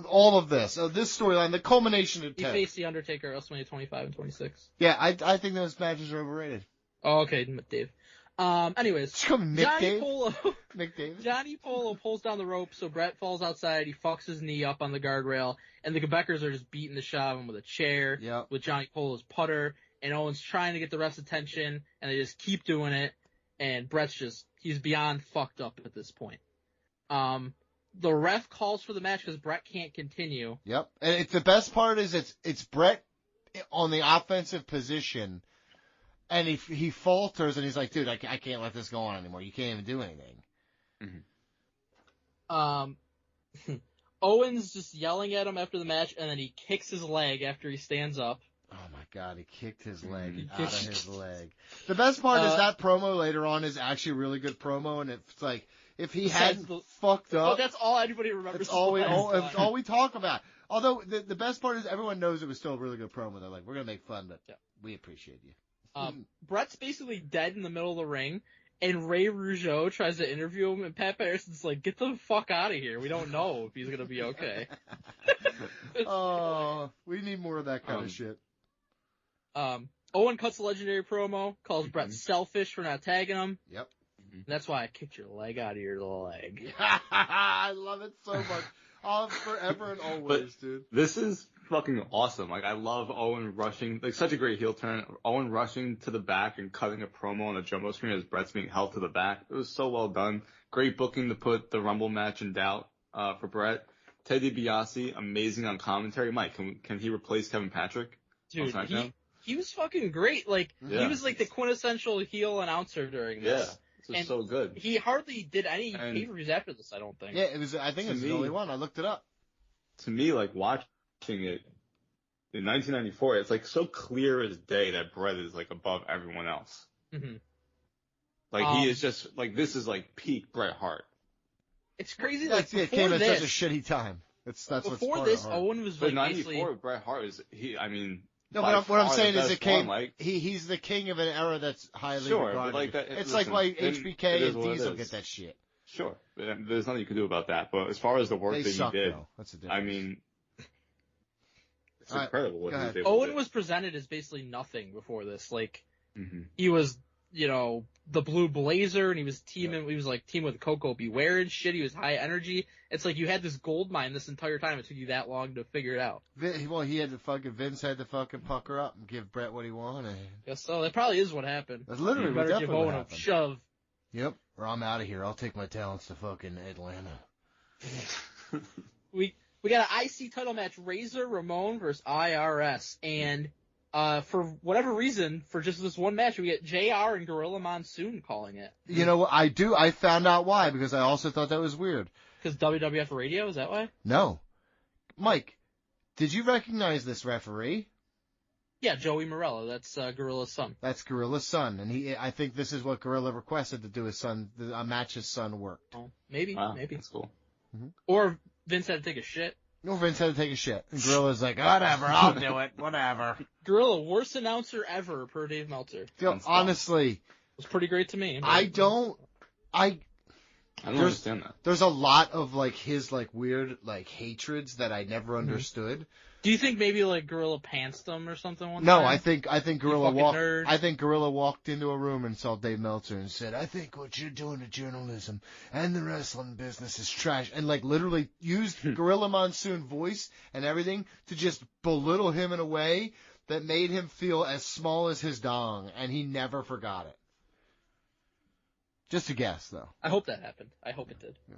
all of this. This storyline, the culmination of 10. He faced The Undertaker at WrestleMania 25 and 26. Yeah, I think those matches are overrated. Oh, okay, Dave. Anyways, Johnny Polo pulls down the rope, so Brett falls outside. He fucks his knee up on the guardrail, and the Quebecers are just beating the shit out of him with a chair, with Johnny Polo's putter, and Owen's trying to get the ref's attention, and they just keep doing it, and Brett's he's beyond fucked up at this point. The ref calls for the match because Brett can't continue. Yep, and the best part is it's Brett on the offensive position. And he falters, and he's like, dude, I can't let this go on anymore. You can't even do anything. Mm-hmm. Owen's just yelling at him after the match, and then he kicks his leg after he stands up. Oh, my God, he kicked his leg out of his leg. The best part is that promo later on is actually a really good promo, and it's like, if he hadn't fucked up... Oh, that's all anybody remembers. It's all we talk about. Although, the best part is everyone knows it was still a really good promo. They're like, we're going to make fun, but we appreciate you. Brett's basically dead in the middle of the ring, and Ray Rougeau tries to interview him, and Pat Patterson's like, get the fuck out of here. We don't know if he's going to be okay. We need more of that kind of shit. Owen cuts a legendary promo, calls Brett selfish for not tagging him. Yep. That's why I kicked your leg out of your leg. I love it so much. Forever and always, dude. This is fucking awesome. Like, I love Owen rushing, like, such a great heel turn. Owen rushing to the back and cutting a promo on the jumbo screen as Brett's being held to the back. It was so well done. Great booking to put the Rumble match in doubt, for Brett. Ted DiBiase, amazing on commentary. Mike, can he replace Kevin Patrick? Dude, he was fucking great. Like, he was like the quintessential heel announcer during this. Yeah. This was so good. He hardly did any pay-per-views after this, I don't think. Yeah, I think it was the only one. I looked it up. To me, like, watching it in 1994, it's like so clear as day that Brett is like above everyone else. Mm-hmm. Like, he is just, like, this is like peak Bret Hart. It's crazy. Like, like, it came at such a shitty time. That's before what's this, Owen was like, but 94, Bret Hart is, no, what I'm saying is like, he's the king of an era that's highly But regarded. like that, it's like why HBK and Diesel get that shit. Sure. There's nothing you can do about that. But as far as the work he did, though. That's the difference. I mean, it's incredible what he was able to Owen do. was presented as basically nothing before this. Like, Mm-hmm. he was, the Blue Blazer, and he was teaming with Coco Beware and shit. He was high energy. It's like you had this gold mine this entire time. It took you that long to figure it out. Well, Vince had to fucking pucker up and give Brett what he wanted. Guess so. That probably is what happened. That's literally you better what give definitely Owen happened. a shove. Yep. Or I'm out of here. I'll take my talents to fucking Atlanta. We got an IC title match, Razor Ramon versus IRS, and for whatever reason, for just this one match, we get JR and Gorilla Monsoon calling it. You know what? I found out why, because I also thought that was weird. Because WWF Radio, is that why? No. Mike, did you recognize this referee? Yeah, Joey Morello. That's Gorilla's son. That's Gorilla's son, and I think this is what Gorilla requested to do a match his son worked. Oh, maybe. That's cool. Mm-hmm. Or Vince had to take a shit. No, Vince had to take a shit. And Gorilla's like, whatever, I'll do it, whatever. Gorilla, worst announcer ever, per Dave Meltzer. Honestly. It was pretty great to me. I don't understand that. There's a lot of, like, his, like, weird, like, hatreds that I never understood. Do you think maybe, like, Gorilla pantsed them or something one No, time? I think Gorilla nerd. I think Gorilla walked into a room and saw Dave Meltzer and said, I think what you're doing to journalism and the wrestling business is trash. And, like, literally used Gorilla Monsoon voice and everything to just belittle him in a way that made him feel as small as his dong. And he never forgot it. Just a guess, though. I hope that happened. I hope it did. Yeah.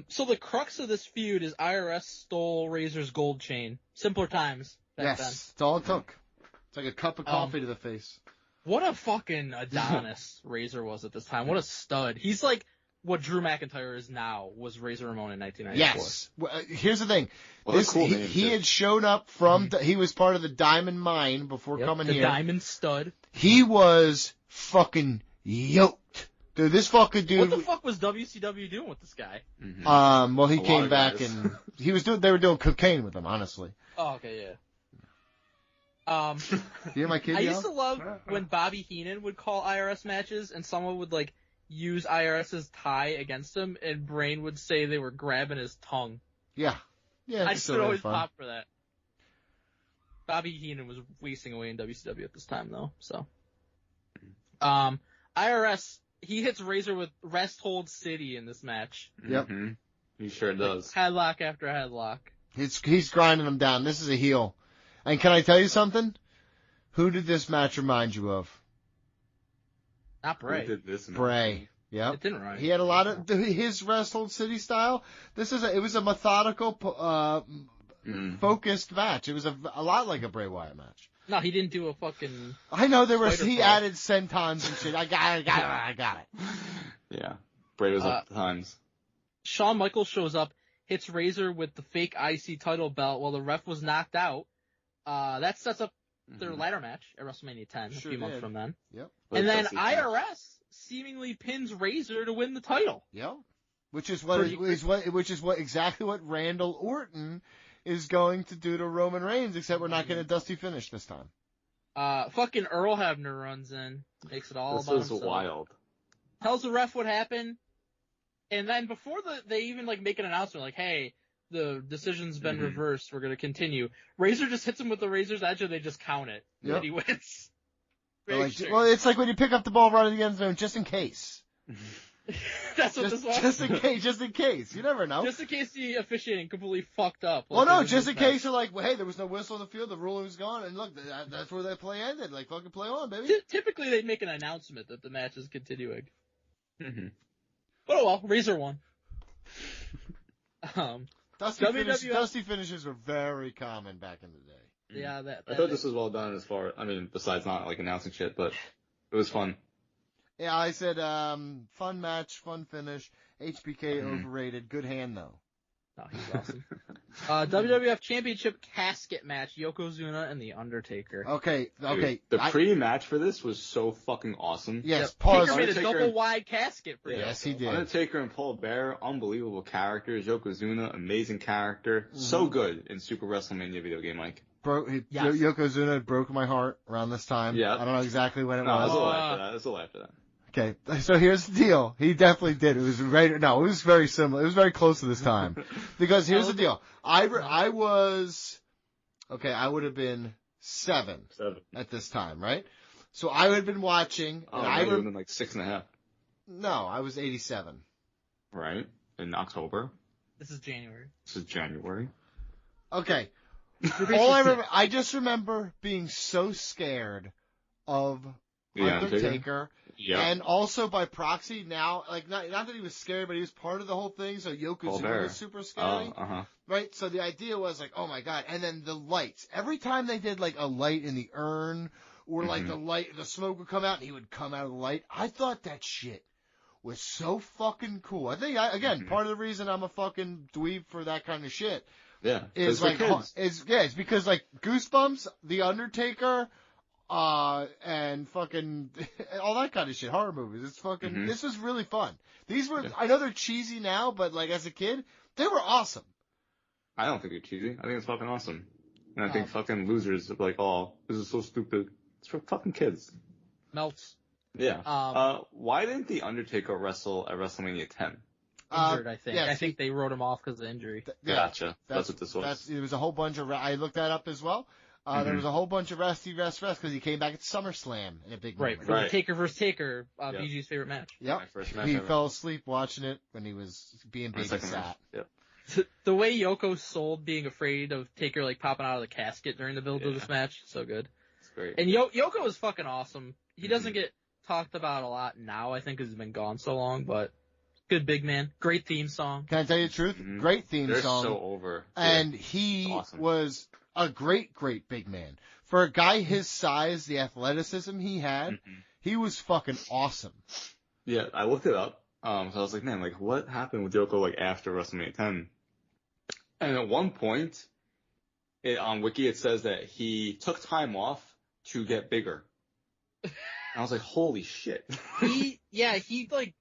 So the crux of this feud is IRS stole Razor's gold chain. Simpler times back then. Yes, it's all it took. It's like a cup of coffee to the face. What a fucking Adonis Razor was at this time. What a stud. He's like what Drew McIntyre is now, was Razor Ramon in 1994. Yes. Well, here's the thing. Cool he had shown up from, he was part of the Diamond Mine before coming the here. The Diamond Stud. He was fucking yoked. Dude, this fucking dude. What the fuck was WCW doing with this guy? Mm-hmm. Well, he came back and they were doing cocaine with him, honestly. Oh, okay, yeah. You hear my kid I yell? used to love when Bobby Heenan would call IRS matches and someone would, like, use IRS's tie against him and Brain would say they were grabbing his tongue. Yeah. Yeah. I should always pop for that. Bobby Heenan was wasting away in WCW at this time, though, so. IRS, he hits Razor with Rest Hold City in this match. Yep. Mm-hmm. He sure does. Headlock after headlock. He's grinding him down. This is a heel. And can I tell you something? Who did this match remind you of? Not Bray. Who did this match? Bray. Yep. It didn't rhyme. He had a lot of his Rest Hold City style. It was a methodical, focused match. It was a lot like a Bray Wyatt match. No, he didn't do a fucking. I know he added sentons and shit. I got it. Yeah, Bray was up the times. Shawn Michaels shows up, hits Razor with the fake IC title belt while the ref was knocked out. That sets up their ladder match at WrestleMania 10 a few months from then. Yep. And then IRS seemingly pins Razor to win the title. Yep. Which is exactly what Randall Orton is going to do to Roman Reigns, except we're not getting a dusty finish this time. Fucking Earl Hebner runs in, makes it all about himself. This is wild. Tells the ref what happened, and then before they even like make an announcement like, hey, the decision's been reversed, we're gonna continue. Razor just hits him with the Razor's Edge and they just count it. Yep. And he wins. Well, it's like when you pick up the ball right in the end zone, just in case. That's what this was? Just in case. You never know. Just in case the officiating completely fucked up. Well, like no, they did just this in case match. they're like, well, hey, there was no whistle on the field, the ruling was gone, and look, that's where that play ended. Like, fucking play on, baby. Typically, they'd make an announcement that the match is continuing. Mm-hmm. But oh well, Razor won. Dusty finishes were very common back in the day. Yeah, I thought this was well done as far, I mean, besides not like announcing shit, but it was fun. Yeah, I said, fun match, fun finish. HBK overrated. Good hand though. Oh, he's awesome. WWF Championship casket match: Yokozuna and The Undertaker. Okay. Dude, the pre-match for this was so fucking awesome. Yes, pause. Taker made a double wide casket for you. Yes, he did. Undertaker and Paul Bearer, unbelievable characters. Yokozuna, amazing character. So good in Super WrestleMania video game, Mike. Yokozuna broke my heart around this time. Yeah. I don't know exactly when it was. was. It was a little after that. Okay, so here's the deal. He definitely did. It was it was very similar. It was very close to this time. Because here's the deal. I would have been 7 at this time, right? So I would have been watching. And I would have been like 6.5. No, I was 87. Right? In October. This is January. Okay. I just remember being so scared of Undertaker. Yeah. And also by proxy now, like not that he was scary, but he was part of the whole thing. So Yokozuna was super scary, right? So the idea was like, oh my god! And then the lights. Every time they did like a light in the urn, or like the smoke would come out, and he would come out of the light. I thought that shit was so fucking cool. I think part of the reason I'm a fucking dweeb for that kind of shit. Yeah. Is like it's because like Goosebumps, The Undertaker. And fucking all that kind of shit, horror movies. It's fucking. This was really fun. These were. I know they're cheesy now, but like as a kid, they were awesome. I don't think they're cheesy. I think it's fucking awesome. And I think fucking losers are like, oh, this is so stupid. It's for fucking kids. Melts. Yeah. Why didn't the Undertaker wrestle at WrestleMania 10? Injured, I think. I think they wrote him off because of injury. Gotcha. That's what this was. There was a whole bunch of. I looked that up as well. There was a whole bunch of rest because he came back at SummerSlam in a big moment. Right. Taker versus Taker, BG's favorite match. Yep. He fell asleep watching it when he was being babysat. Yep. The way Yoko sold being afraid of Taker like popping out of the casket during the build of this match, so good. It's great. And Yoko is fucking awesome. He doesn't get talked about a lot now, I think, because he's been gone so long, but good big man. Great theme song. Can I tell you the truth? Great theme song. They're so over. And he was a great big man. For a guy his size, the athleticism he had, he was fucking awesome. Yeah, I looked it up. So I was like, man, like what happened with Yoko like after WrestleMania 10? And at one point, on Wiki it says that he took time off to get bigger. And I was like, holy shit. He like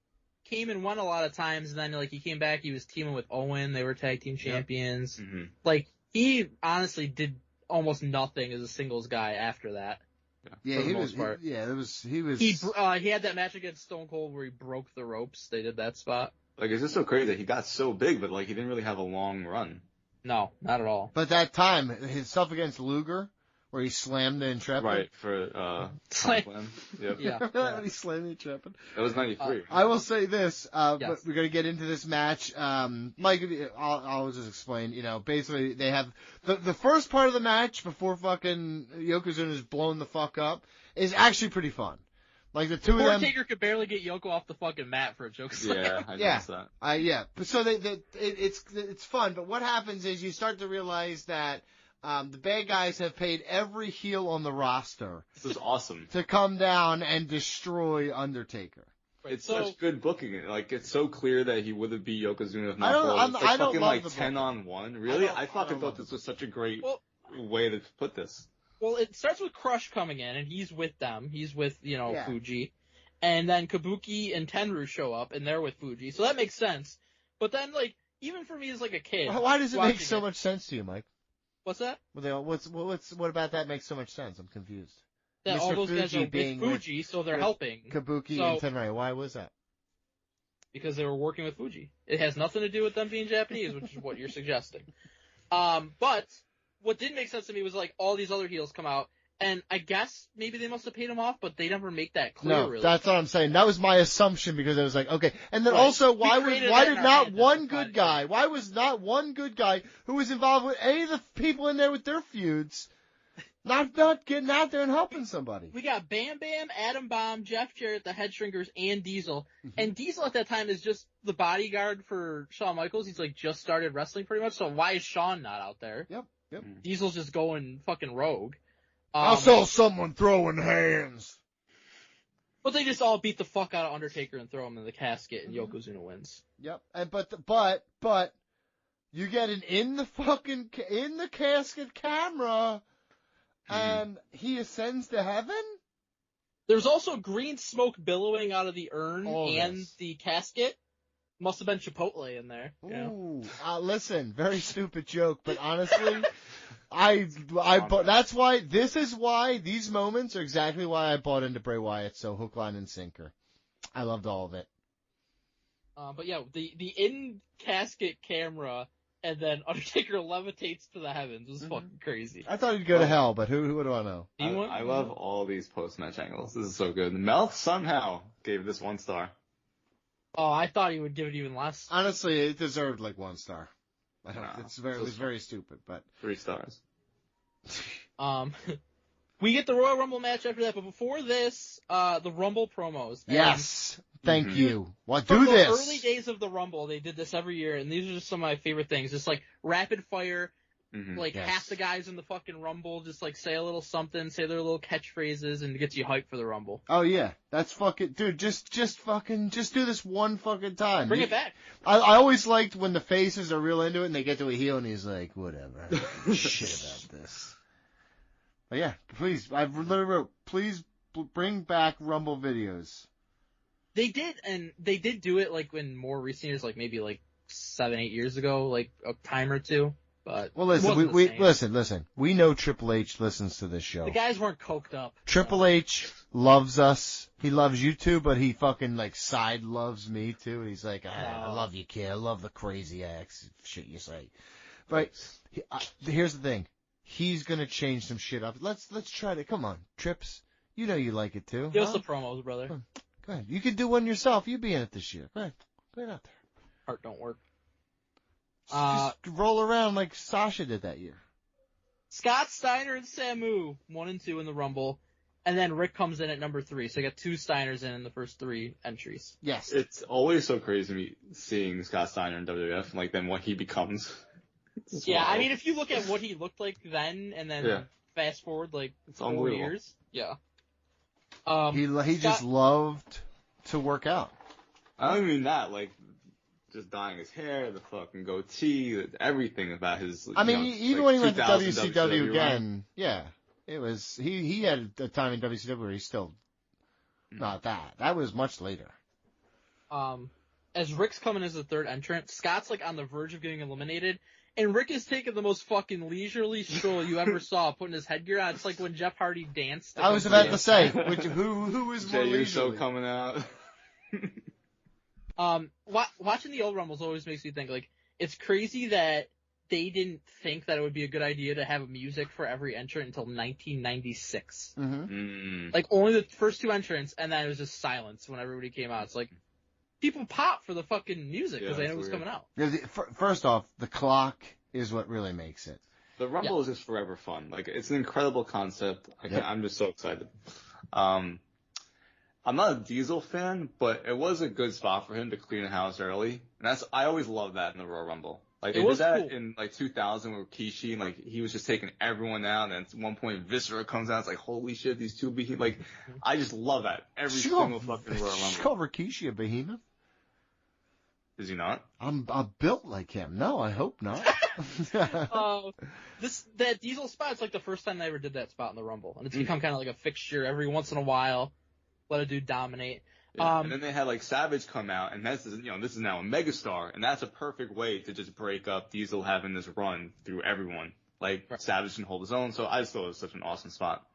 came and won a lot of times, and then like he came back, he was teaming with Owen, they were tag team champions. Mm-hmm. Like he honestly did almost nothing as a singles guy after that. Yeah, for the most part. He had that match against Stone Cold where he broke the ropes. They did that spot. Like, it's just so crazy that he got so big, but like he didn't really have a long run. No, not at all. But that time, his stuff against Luger, where he slammed the Intrepid. Right, for Slam. Yep. Yeah. When he slammed the Intrepid. That was 93. I will say this, yes. but we're going to get into this match. Mike, I'll just explain, basically they have, the first part of the match before fucking Yokozuna is blown the fuck up is actually pretty fun. Like the two of them. Taker could barely get Yoko off the fucking mat for a joke slam. Yeah, I noticed that. Yeah. So it's fun, but what happens is you start to realize that the bad guys have paid every heel on the roster. This is awesome. To come down and destroy Undertaker. It's such good booking. Like, it's so clear that he would have beat Yokozuna if not for it's fucking like 10-on-1. Really? I fucking thought this was such a great way to put this. Well, it starts with Crush coming in, and he's with them. He's with, Fuji. And then Kabuki and Tenryu show up, and they're with Fuji. So that makes sense. But then, like, even for me as, like, a kid. Why does it make so much sense to you, Mike? What's that? What about that makes so much sense? I'm confused. That Mr. all those Fuji guys are being with Fuji, so they're helping. Kabuki and Tenryu. Why was that? Because they were working with Fuji. It has nothing to do with them being Japanese, which is what you're suggesting. But what did make sense to me was like all these other heels come out, And I guess maybe they must have paid him off, but they never make that clear. No, really. that's what I'm saying. That was my assumption because I was like, okay. And then Right. also, We why created did that in our not head, one that's good the guy? Why was not one good guy who was involved with any of the people in there with their feuds not getting out there and helping somebody? We got Bam Bam, Adam Bomb, Jeff Jarrett, the Head Shrinkers, and Diesel. And Diesel at that time is just the bodyguard for Shawn Michaels. He's like just started wrestling pretty much. So why is Shawn not out there? Yep. Diesel's just going fucking rogue. I saw someone throwing hands. But they just all beat the fuck out of Undertaker and throw him in the casket, and Yokozuna wins. Yep. And but you get an in the casket camera, and he ascends to heaven. There's also green smoke billowing out of the urn and the casket. Must have been Chipotle in there. Ooh, listen, very stupid joke, but honestly, that's why these moments are exactly why I bought into Bray Wyatt. So hook, line, and sinker. I loved all of it. But yeah, the in casket camera and then Undertaker levitates to the heavens was fucking crazy. I thought he'd go to hell, but who do I know? I love all these post-match angles. This is so good. Mel somehow gave this 1 star. Oh, I thought he would give it even less. Honestly, it deserved like 1 star. I don't. It was very stupid, but 3 stars. We get the Royal Rumble match after that, but before this, the Rumble promos. Yes, thank you. What From do this? the early days of the Rumble, they did this every year, and these are just some of my favorite things. Just like rapid fire. Half the guys in the fucking Rumble just like say a little something, say their little catchphrases, and it gets you hyped for the Rumble. Oh yeah, that's fucking dude. Just do this one fucking time. Bring it back. I always liked when the faces are real into it and they get to a heel and he's like, whatever, I don't give a shit about this. But yeah, please, I've literally wrote, please bring back Rumble videos. They did do it like in more recent years, like maybe like 7-8 years ago, like a time or two. But well, listen, listen. We know Triple H listens to this show. The guys weren't coked up. Triple H loves us. He loves you too, but he fucking like side loves me too. He's like, I love you, kid. I love the crazy acts shit you say. But here's the thing. He's gonna change some shit up. Let's try to. Come on, Trips. You know you like it too. Give us the promos, brother. Go ahead. You can do one yourself. You be in it this year. Go ahead. Put it out there. Heart don't work. Just roll around like Sasha did that year. Scott Steiner and Samu, 1 and 2 in the Rumble, and then Rick comes in at number 3. So you got 2 Steiners in the first 3 entries. Yes. It's always so crazy to me seeing Scott Steiner in WWF and like then what he becomes. Yeah, wild. I mean if you look at what he looked like then and then fast forward like 4 years. Yeah. He just loved to work out. I don't mean that, like just dyeing his hair, the fucking goatee, everything about his. I mean, even when he went to WCW again, right? it was he had a time in WCW where he's still not that. That was much later. As Rick's coming as the 3rd entrant, Scott's like on the verge of getting eliminated, and Rick is taking the most fucking leisurely stroll you ever saw, putting his headgear on. It's like when Jeff Hardy danced. I was about to say, who was more leisurely? Uso coming out. Watching the old Rumbles always makes me think, like, it's crazy that they didn't think that it would be a good idea to have music for every entrant until 1996. Like, only the first 2 entrants, and then it was just silence when everybody came out. It's like, people pop for the fucking music because they know what's coming out. Yeah, first off, the clock is what really makes it. The Rumble is just forever fun. Like, it's an incredible concept. I'm just so excited. I'm not a Diesel fan, but it was a good spot for him to clean the house early. And I always love that in the Royal Rumble. Like, they did that in, like, 2000 with Kishi, and, like, he was just taking everyone out, and at one point, Viscera comes out, it's like, holy shit, these 2 behemoths. Like, I just love that. Every single fucking Royal Rumble. Did you call Rikishi a behemoth? Is he not? I'm built like him. No, I hope not. That Diesel spot, it's like the first time they ever did that spot in the Rumble. And it's become kind of like a fixture every once in a while. Let a dude dominate. Yeah, and then they had like Savage come out, and this is now a megastar, and that's a perfect way to just break up Diesel having this run through everyone. Like Savage can hold his own, so I just thought it was such an awesome spot.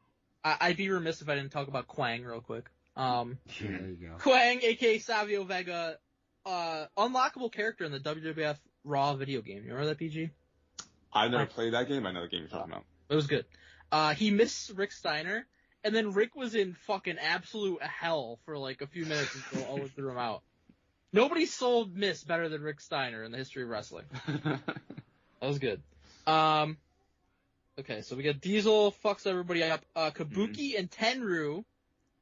I'd be remiss if I didn't talk about Quang real quick. There you go. Quang, aka Savio Vega, unlockable character in the WWF Raw video game. You remember that, PG? I've never played that game. I know the game you're talking about. It was good. He missed Rick Steiner, and then Rick was in fucking absolute hell for like a few minutes until Owen threw him out. Nobody sold Miss better than Rick Steiner in the history of wrestling. That was good. Okay, so we got Diesel fucks everybody up. Kabuki and Tenryu,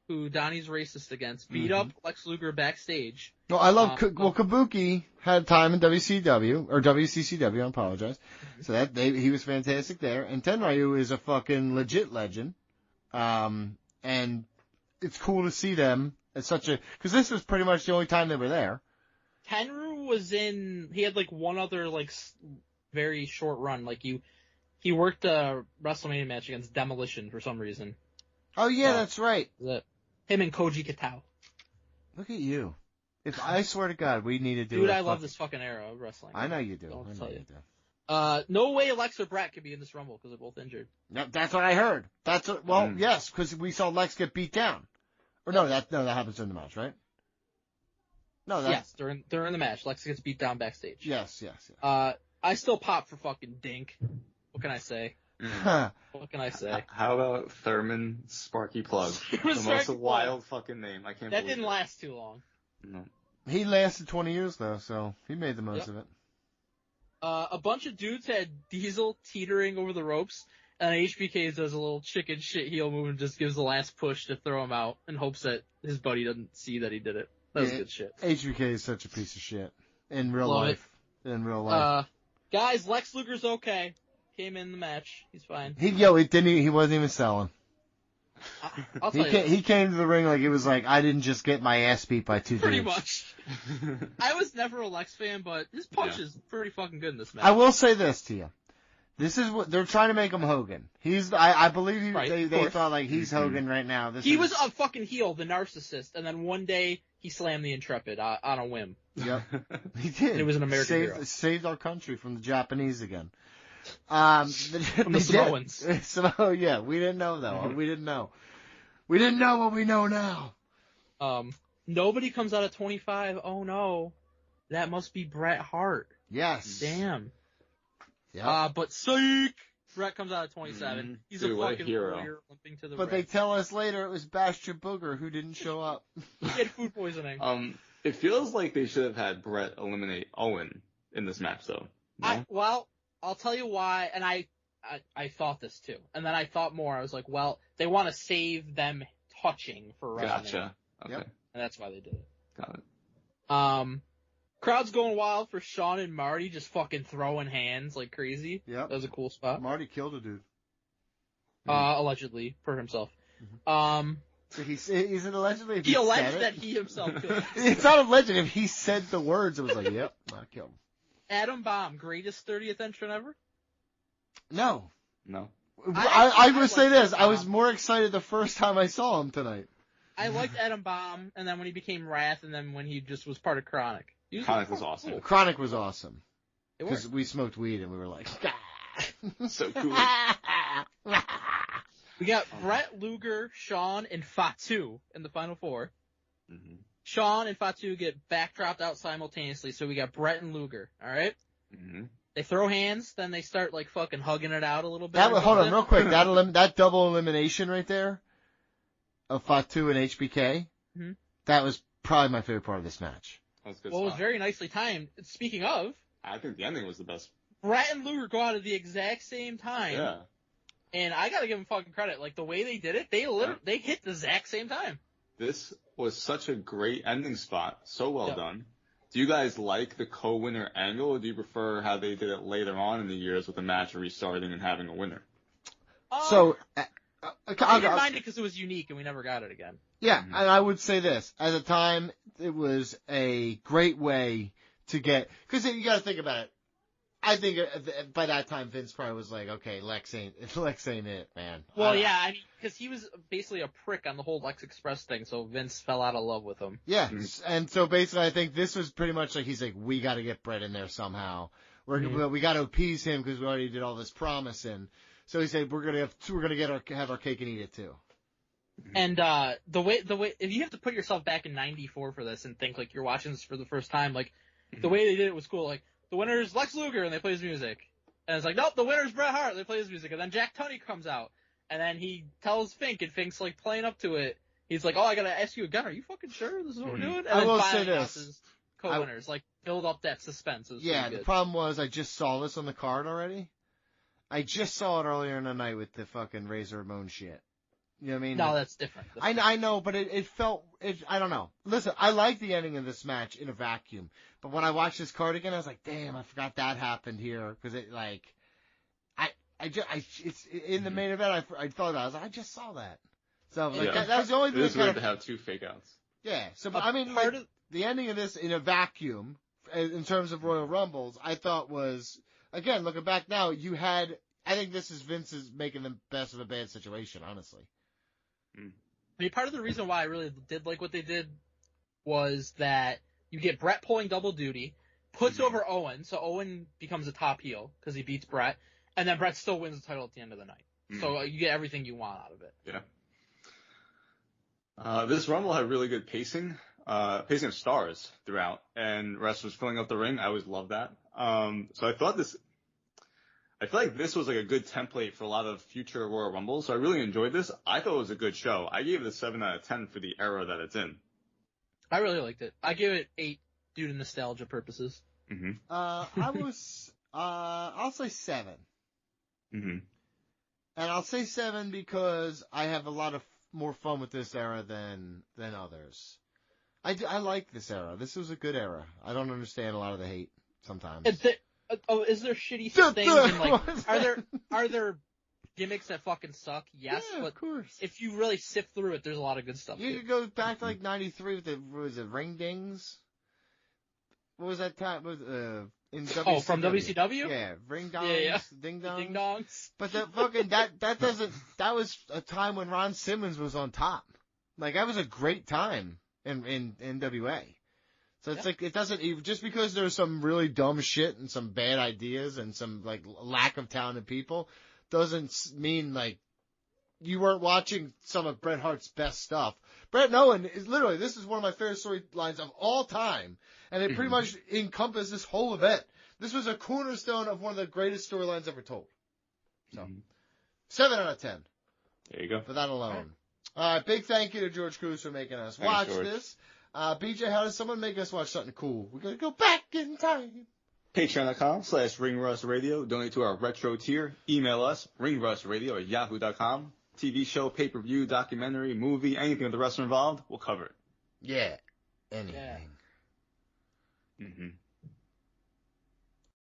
who Donnie's racist against, beat up Lex Luger backstage. Well, I love Kabuki had time in WCW or WCCW. I apologize. So he was fantastic there. And Tenryu is a fucking legit legend. And it's cool to see them at because this was pretty much the only time they were there. Tenryu he had like one other like very short run. Like he worked a WrestleMania match against Demolition for some reason. Oh yeah, that's right. Him and Koji Katao. Look at you. I swear to God, we need to do Dude, I love this fucking era of wrestling. I know you do. I'll tell you. No way Lex or Brett could be in this Rumble because they're both injured. Yep, that's what I heard. Yes, because we saw Lex get beat down. Or no, that happens during the match, right? No, yes, during the match, Lex gets beat down backstage. Yes. I still pop for fucking Dink. What can I say? What can I say? How about Thurman Sparky Plug? The most wild fucking name. I can't believe that didn't last too long. No. He lasted 20 years though, so he made the most of it. A bunch of dudes had Diesel teetering over the ropes, and HBK does a little chicken shit heel move and just gives the last push to throw him out in hopes that his buddy doesn't see that he did it. That was good shit. HBK is such a piece of shit in real life. In real life. Guys, Lex Luger's okay. Came in the match. He's fine. He wasn't even selling. I'll tell you. He came to the ring like it was like, I didn't just get my ass beat by two Pretty dudes. much. I was never a Lex fan, but his punch is pretty fucking good in this match. I will say this to you. This is what they're trying to make him Hogan. I believe they thought like he's Hogan right now. He was a fucking heel, the narcissist, and then one day he slammed the Intrepid on a whim. Yep. He did. And it was an American hero. Saved our country from the Japanese again. From the Samoans. Yeah, we didn't know though. We didn't know. We didn't know what we know now. Nobody comes out of 25. Oh no. That must be Bret Hart. Yes. Damn. Yeah. But psych! Bret comes out at 27. He's a fucking hero. warrior limping to the But ring. they tell us later it was Bastion Booger who didn't show up. He had food poisoning. It feels like they should have had Bret eliminate Owen in this match, though. No? I'll tell you why, and I thought this too. And then I thought more. I was like, well, they want to save them touching for WrestleMania. Gotcha. Okay. Yep. And that's why they did it. Got it. Crowd's going wild for Shawn and Marty just fucking throwing hands like crazy. Yep. That was a cool spot. Marty killed a dude. Allegedly, per himself. So is it allegedly? He alleged that he himself killed him. It's not alleged. If he said the words, it was like, yep, I killed him. Adam Bomb, greatest 30th entrant ever? No. I would say this. I was more excited the first time I saw him tonight. I liked Adam Bomb, and then when he became Wrath, and then when he just was part of Chronic. Chronic was awesome. Cool. Chronic was awesome. Because we smoked weed and we were like, so cool. We got Bret, Luger, Shawn, and Fatu in the Final Four. Mm-hmm. Shawn and Fatu get backdropped out simultaneously, so we got Bret and Luger, alright? Mm-hmm. They throw hands, then they start like fucking hugging it out a little bit. Hold on, real quick. That double elimination right there of Fatu and HBK, that was probably my favorite part of this match. That was good Well, it was very nicely timed. Speaking of, I think the ending was the best. Bret and Luger go out at the exact same time. Yeah. And I gotta give them fucking credit. Like, the way they did it, they hit the exact same time. This was such a great ending spot. So well done. Do you guys like the co-winner angle, or do you prefer how they did it later on in the years with the match restarting and having a winner? I didn't mind it because it was unique and we never got it again. Yeah, and I would say this. At the time, it was a great way to get... Because you got to think about it. I think by that time, Vince probably was like, okay, Lex ain't it, man. Well, yeah, I mean, because he was basically a prick on the whole Lex Express thing, so Vince fell out of love with him. Yeah, and so basically I think this was pretty much like, he's like, we got to get Bret in there somehow. We got to appease him because we already did all this promising. So he said, we're gonna have our cake and eat it too. And the way if you have to put yourself back in '94 for this and think like you're watching this for the first time, like the way they did it was cool. Like, the winner's Lex Luger and they play his music, and it's like, nope, the winner's Bret Hart. They play his music, and then Jack Tunney comes out, And then he tells Fink, and Fink's like playing up to it. He's like, "Oh, I gotta ask you again. Are you fucking sure this is what we're doing?" And I then will finally say this. announces co-winners, like build up that suspense. It was Yeah, pretty the good. problem was I just saw this on the card already. I just saw it earlier in the night with the fucking Razor Ramon shit. You know what I mean? No, that's different. I know, but it felt, I don't know. Listen, I like the ending of this match in a vacuum, but when I watched this card again, I was like, damn, I forgot that happened here, because it, like, it's in the main event, I thought that, I was like, I just saw that. So, like, that was the only thing. It is weird to have two fake outs. Yeah, so, I mean, like, the ending of this in a vacuum, in terms of Royal Rumbles, I thought was, again, looking back now, I think this is Vince's making the best of a bad situation, honestly. I mean, part of the reason why I really did like what they did was that you get Brett pulling double duty, puts over Owen, so Owen becomes a top heel because he beats Brett, and then Brett still wins the title at the end of the night. So you get everything you want out of it. Yeah. This Rumble had really good pacing of stars throughout, and wrestlers filling up the ring. I always love that. So I feel like this was like a good template for a lot of future Royal Rumbles, so I really enjoyed this. I thought it was a good show. I gave it a 7 out of 10 for the era that it's in. I really liked it. I give it 8 due to nostalgia purposes. I'll say 7. Mm-hmm. And I'll say 7 because I have a lot of more fun with this era than others. I like this era. This was a good era. I don't understand a lot of the hate sometimes. Is there shitty things? And like, are there gimmicks that fucking suck? Yes, yeah, but of course. If you really sift through it, there's a lot of good stuff. You could go back to like '93 with the ring dings. What was that time? In WCW? Oh, from WCW? Yeah, ring dongs, yeah. ding dongs. Ding dongs. But that fucking that was a time when Ron Simmons was on top. Like that was a great time in NWA. So it's like, it doesn't, just because there's some really dumb shit and some bad ideas and some, like, lack of talented people, doesn't mean, like, you weren't watching some of Bret Hart's best stuff. Bret and Owen is literally, this is one of my favorite storylines of all time, and it pretty much encompassed this whole event. This was a cornerstone of one of the greatest storylines ever told. So, 7 out of 10. There you go. For that alone. All right, big thank you to George Cruz for making us watch this. BJ, how does someone make us watch something cool? We're going to go back in time. Patreon.com/ringrustradio. Donate to our retro tier. Email us, ringrustradio@yahoo.com. TV show, pay-per-view, documentary, movie, anything with the wrestler involved, we'll cover it. Yeah. Anything. Mm-hmm.